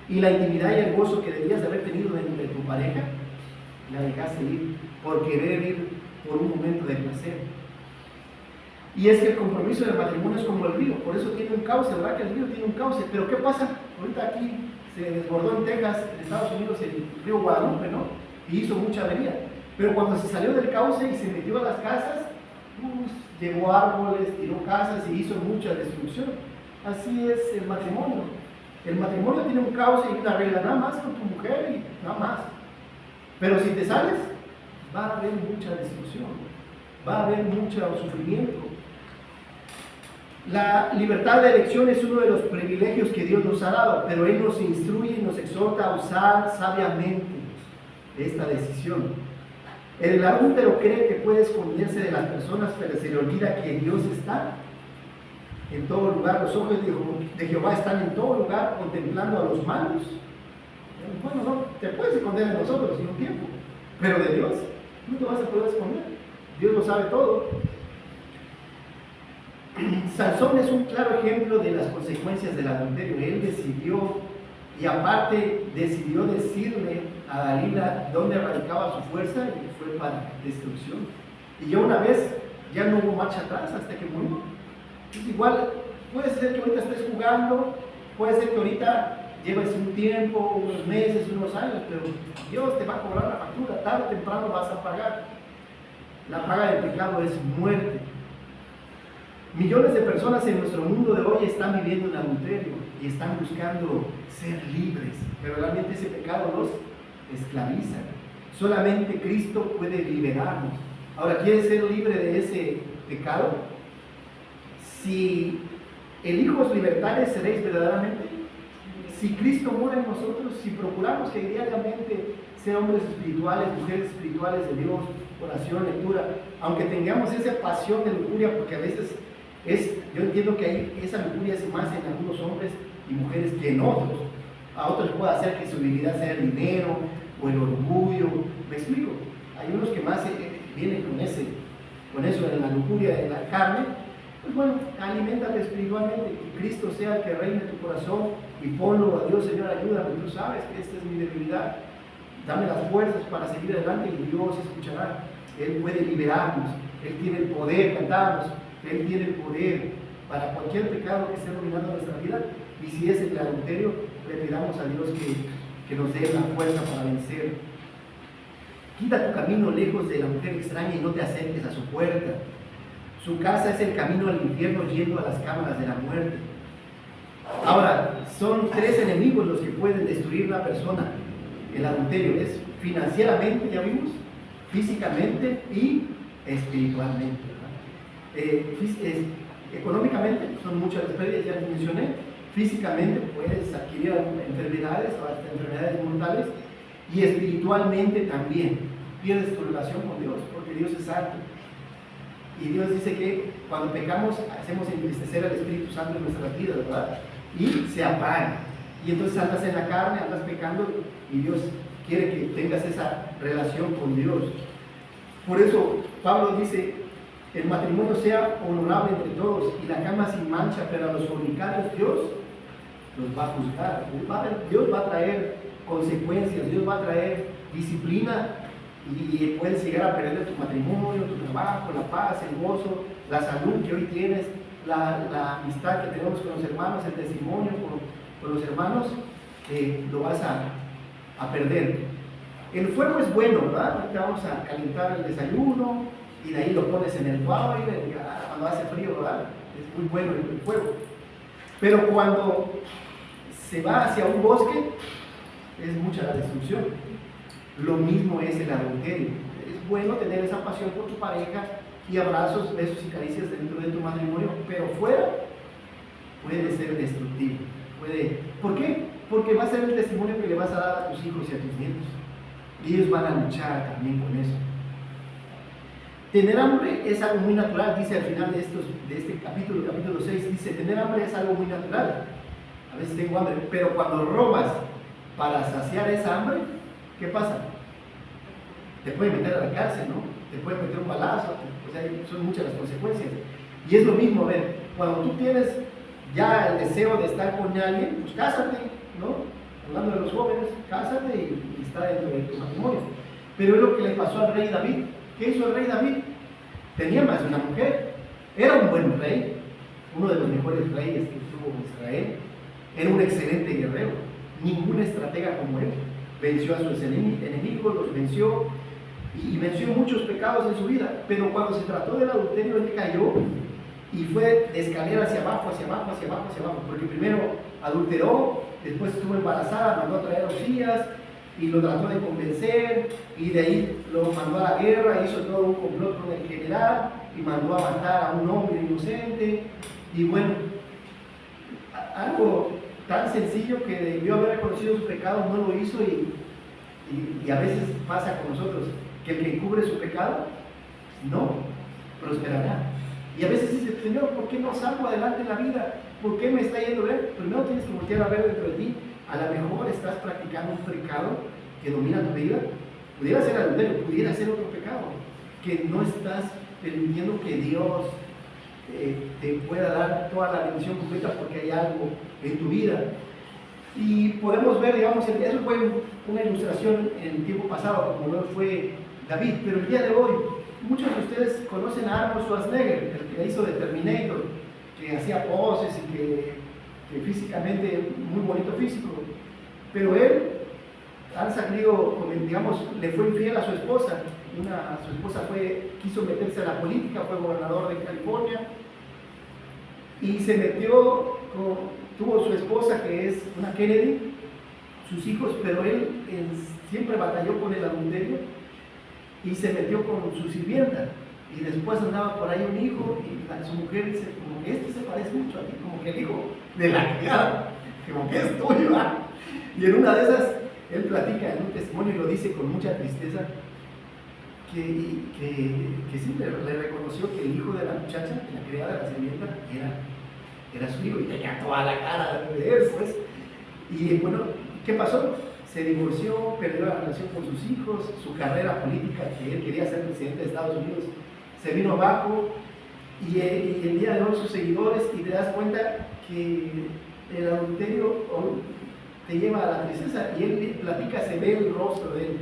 Y la intimidad y el gozo que debías de haber tenido dentro de tu pareja, la dejaste ir por querer ir por un momento de placer. Y es que el compromiso del matrimonio es como el río, por eso tiene un cauce, ¿verdad? Que el río tiene un cauce. Pero ¿qué pasa? Ahorita aquí se desbordó en Texas, en Estados Unidos, el río Guadalupe, ¿no? Y hizo mucha avería. Pero cuando se salió del cauce y se metió a las casas, llevó árboles, tiró casas y hizo mucha destrucción. Así es el matrimonio. El matrimonio tiene un cauce y una regla, nada más con tu mujer y nada más. Pero si te sales, va a haber mucha destrucción, va a haber mucho sufrimiento. La libertad de elección es uno de los privilegios que Dios nos ha dado, pero Él nos instruye y nos exhorta a usar sabiamente esta decisión. El adúltero cree que puede esconderse de las personas, pero se le olvida que Dios está en todo lugar. Los ojos de Jehová están en todo lugar, contemplando a los malos. Bueno, no, te puedes esconder de nosotros en un tiempo, pero de Dios no te vas a poder esconder. Dios lo sabe todo. Sansón es un claro ejemplo de las consecuencias del adulterio. Él decidió, y aparte decidió decirle a Dalila dónde radicaba su fuerza, y fue para destrucción. Y ya una vez, ya no hubo marcha atrás hasta que murió. Es igual, puede ser que ahorita estés jugando, puede ser que ahorita lleves un tiempo, unos meses, unos años, pero Dios te va a cobrar la factura, tarde o temprano vas a pagar. La paga del pecado es muerte. Millones de personas en nuestro mundo de hoy están viviendo en adulterio y están buscando ser libres, pero realmente ese pecado los esclaviza. Solamente Cristo puede liberarnos. Ahora, ¿quieres ser libre de ese pecado? Si el libertades seréis verdaderamente. Si Cristo mora en nosotros, si procuramos que diariamente ser hombres espirituales, mujeres espirituales de Dios, oración, lectura, aunque tengamos esa pasión de lujuria, porque a veces yo entiendo que esa lujuria es más en algunos hombres y mujeres que en otros. A otros puede hacer que su debilidad sea el dinero o el orgullo. ¿Me explico? Hay unos que más vienen con eso en la lujuria de la carne. Pues bueno, aliméntate espiritualmente, que Cristo sea el que reine en tu corazón y ponlo a Dios, Señor, ayúdame, tú sabes que esta es mi debilidad, dame las fuerzas para seguir adelante y Dios escuchará. Él puede liberarnos, Él tiene el poder, cantamos, Él tiene el poder para cualquier pecado que esté dominando nuestra vida, y si es el adulterio, le pidamos a Dios que nos dé la fuerza para vencer. Quita tu camino lejos de la mujer extraña y no te acerques a su puerta. Su casa es el camino al infierno yendo a las cámaras de la muerte. Ahora, son tres enemigos los que pueden destruir una persona. El adulterio es financieramente, ya vimos, físicamente y espiritualmente. Económicamente son muchas las pérdidas, ya les mencioné. Físicamente puedes adquirir enfermedades o hasta enfermedades mortales, y espiritualmente también pierdes tu relación con Dios, porque Dios es santo. Y Dios dice que cuando pecamos hacemos entristecer al Espíritu Santo en nuestras vidas, ¿verdad? Y se apaga. Y entonces andas en la carne, andas pecando, y Dios quiere que tengas esa relación con Dios. Por eso Pablo dice, el matrimonio sea honorable entre todos y la cama sin mancha, pero a los fornicarios Dios los va a juzgar. Dios va a traer consecuencias, Dios va a traer disciplina, y puedes llegar a perder tu matrimonio, tu trabajo, la paz, el gozo, la salud que hoy tienes, la amistad que tenemos con los hermanos, el testimonio con los hermanos, lo vas a perder. El fuego es bueno, ¿verdad? Ahorita vamos a calentar el desayuno y de ahí lo pones en el fuego cuando hace frío, ¿verdad? Es muy bueno el fuego. Pero cuando se va hacia un bosque, es mucha la destrucción. Lo mismo es el adulterio. Es bueno tener esa pasión por tu pareja y abrazos, besos y caricias dentro de tu matrimonio, pero fuera puede ser destructivo. ¿Por qué? Porque va a ser el testimonio que le vas a dar a tus hijos y a tus nietos. Y ellos van a luchar también con eso. Tener hambre es algo muy natural, dice al final de este capítulo 6, dice, tener hambre es algo muy natural. A veces tengo hambre, pero cuando robas para saciar esa hambre, ¿qué pasa? te puede meter a la cárcel, ¿no? Te puede meter un balazo, o sea, son muchas las consecuencias. Y es lo mismo, a ver, cuando tú tienes ya el deseo de estar con alguien, pues cásate, ¿no? Hablando de los jóvenes, cásate y está dentro de tu matrimonio. Pero es lo que le pasó al rey David. ¿Qué hizo el rey David? Tenía más de una mujer, era un buen rey, uno de los mejores reyes que tuvo Israel, era un excelente guerrero, ningún estratega como él. Venció a sus enemigos, los venció y venció muchos pecados en su vida. Pero cuando se trató del adulterio, él cayó y fue de escalera hacia abajo, hacia abajo, hacia abajo, hacia abajo. Porque primero adulteró, después estuvo embarazada, mandó a traer a Usías y lo trató de convencer, y de ahí lo mandó a la guerra, hizo todo un complot con el general y mandó a matar a un hombre inocente. Y bueno, algo tan sencillo que debió haber reconocido su pecado no lo hizo, y a veces pasa con nosotros que el que encubre su pecado no prosperará. Y a veces dice, Señor, ¿por qué no salgo adelante en la vida? ¿Por qué me está yendo bien? Primero tienes que voltear a ver dentro de ti. A lo mejor estás practicando un pecado que domina tu vida. Pudiera ser adulterio, pudiera ser otro pecado, que no estás permitiendo que Dios te pueda dar toda la bendición completa porque hay algo en tu vida. Y podemos ver, digamos, eso fue una ilustración en el tiempo pasado, como no fue David, pero el día de hoy, muchos de ustedes conocen a Arnold Schwarzenegger, el que hizo de Terminator, que hacía poses y que físicamente, muy bonito físico, pero él, al sacrío, digamos, le fue infiel a su esposa. Su esposa quiso meterse a la política, fue gobernador de California y se metió tuvo su esposa, que es una Kennedy, sus hijos, pero él siempre batalló con el adulterio y se metió con su sirvienta. Y después andaba por ahí un hijo y su mujer dice, como que este se parece mucho a ti, como que el hijo de la criada, como que es tuyo, ¿verdad? Y en una de esas, él platica en un testimonio y lo dice con mucha tristeza, que sí, le reconoció que el hijo de la muchacha, de la criada, de la sirvienta, era su hijo y tenía toda la cara de él, pues. Y bueno, ¿qué pasó? Se divorció, perdió la relación con sus hijos, su carrera política, que él quería ser presidente de Estados Unidos, se vino abajo, y el día de hoy sus seguidores, y te das cuenta que el adulterio te lleva a la tristeza, y él platica, se ve el rostro de él,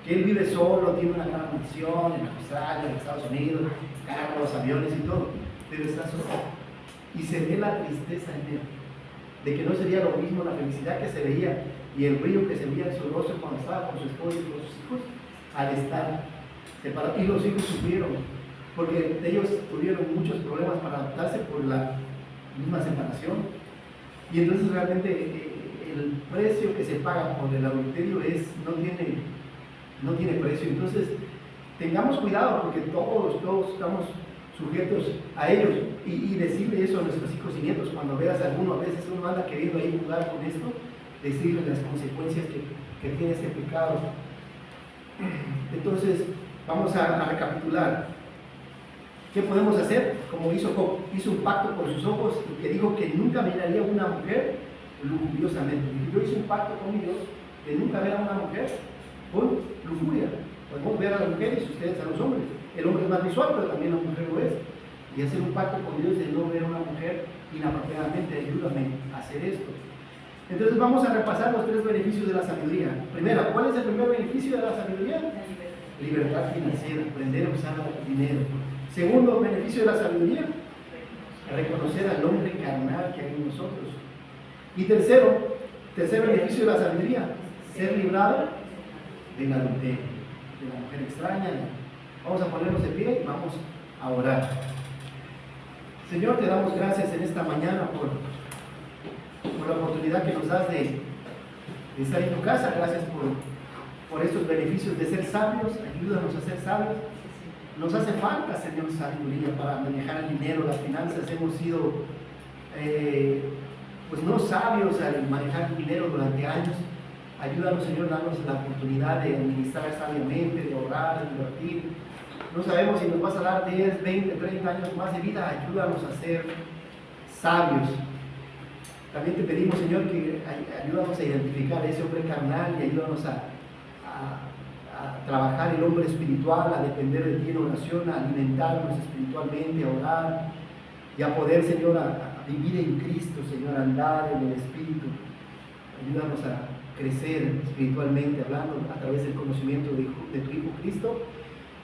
que él vive solo, tiene una gran mansión en Australia, en Estados Unidos, carros, aviones y todo, pero está solo, y se ve la tristeza en él, de que no sería lo mismo la felicidad que se veía y el brillo que se veía en su rostro cuando estaba con su esposa y con sus hijos, al estar separados. Y los hijos sufrieron, porque ellos tuvieron muchos problemas para adaptarse por la misma separación. Y entonces realmente el precio que se paga por el adulterio no tiene precio. Entonces tengamos cuidado, porque todos estamos sujetos a ellos, y decirle eso a nuestros hijos y nietos. Cuando veas a alguno, a veces uno anda queriendo ahí jugar con esto, decirle las consecuencias que tiene ese pecado. Entonces vamos a recapitular. ¿Qué podemos hacer? Como hizo Job, hizo un pacto por sus ojos, y que dijo que nunca miraría a una mujer lujuriosamente. Yo hice un pacto con Dios de nunca ver a una mujer con lujuria. Podemos ver a las mujeres y ustedes a los hombres. El hombre es más visual, pero también la mujer lo es. Y hacer un pacto con Dios de no ver a una mujer inapropiadamente. Ayúdame a hacer esto. Entonces vamos a repasar los 3 beneficios de la sabiduría. Primero, ¿cuál es el primer beneficio de la sabiduría? Libertad financiera, aprender a usar el dinero. Segundo beneficio de la sabiduría, reconocer al hombre carnal que hay en nosotros. Y tercer beneficio de la sabiduría, ser librado del adulterio, de la mujer extraña. Vamos a ponernos de pie y vamos a orar. Señor, te damos gracias en esta mañana por la oportunidad que nos das de estar en tu casa. Gracias por estos beneficios de ser sabios. Ayúdanos a ser sabios. Nos hace falta, Señor, sabiduría para manejar el dinero, las finanzas. Hemos sido pues no sabios al manejar el dinero durante años. Ayúdanos, Señor, danos la oportunidad de administrar sabiamente, de ahorrar, de invertir. No sabemos si nos vas a dar 10, 20, 30 años más de vida. Ayúdanos a ser sabios. También te pedimos, Señor, que ayúdanos a identificar a ese hombre carnal y ayúdanos a a trabajar el hombre espiritual, a depender de ti en oración, a alimentarnos espiritualmente, a orar y a poder, Señor, a vivir en Cristo, Señor, a andar en el Espíritu. Ayúdanos a crecer espiritualmente, hablando a través del conocimiento de tu Hijo Cristo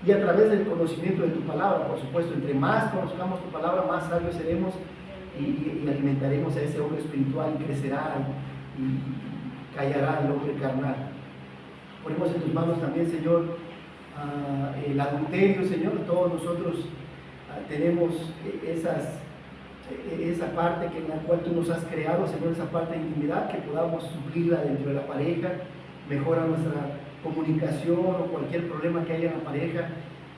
y a través del conocimiento de tu palabra, por supuesto. Entre más conozcamos tu palabra, más sabios seremos y alimentaremos a ese hombre espiritual y crecerá y callará el hombre carnal. Ponemos en tus manos también, Señor, el adulterio, Señor. Todos nosotros tenemos esa parte en la cual tú nos has creado, Señor, esa parte de intimidad, que podamos suplirla dentro de la pareja, mejora nuestra comunicación o cualquier problema que haya en la pareja.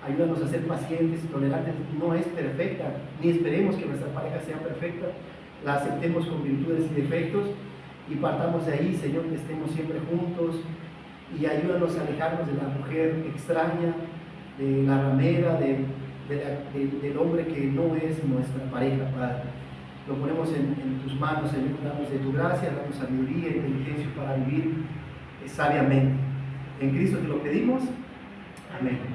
Ayúdanos a ser pacientes y tolerantes. No es perfecta, ni esperemos que nuestra pareja sea perfecta. La aceptemos con virtudes y defectos y partamos de ahí, Señor, que estemos siempre juntos, y ayúdanos a alejarnos de la mujer extraña, de la ramera, del hombre que no es nuestra pareja, Padre. Lo ponemos en tus manos, Señor. Danos de tu gracia, danos sabiduría e inteligencia para vivir sabiamente. En Cristo te lo pedimos. Amén.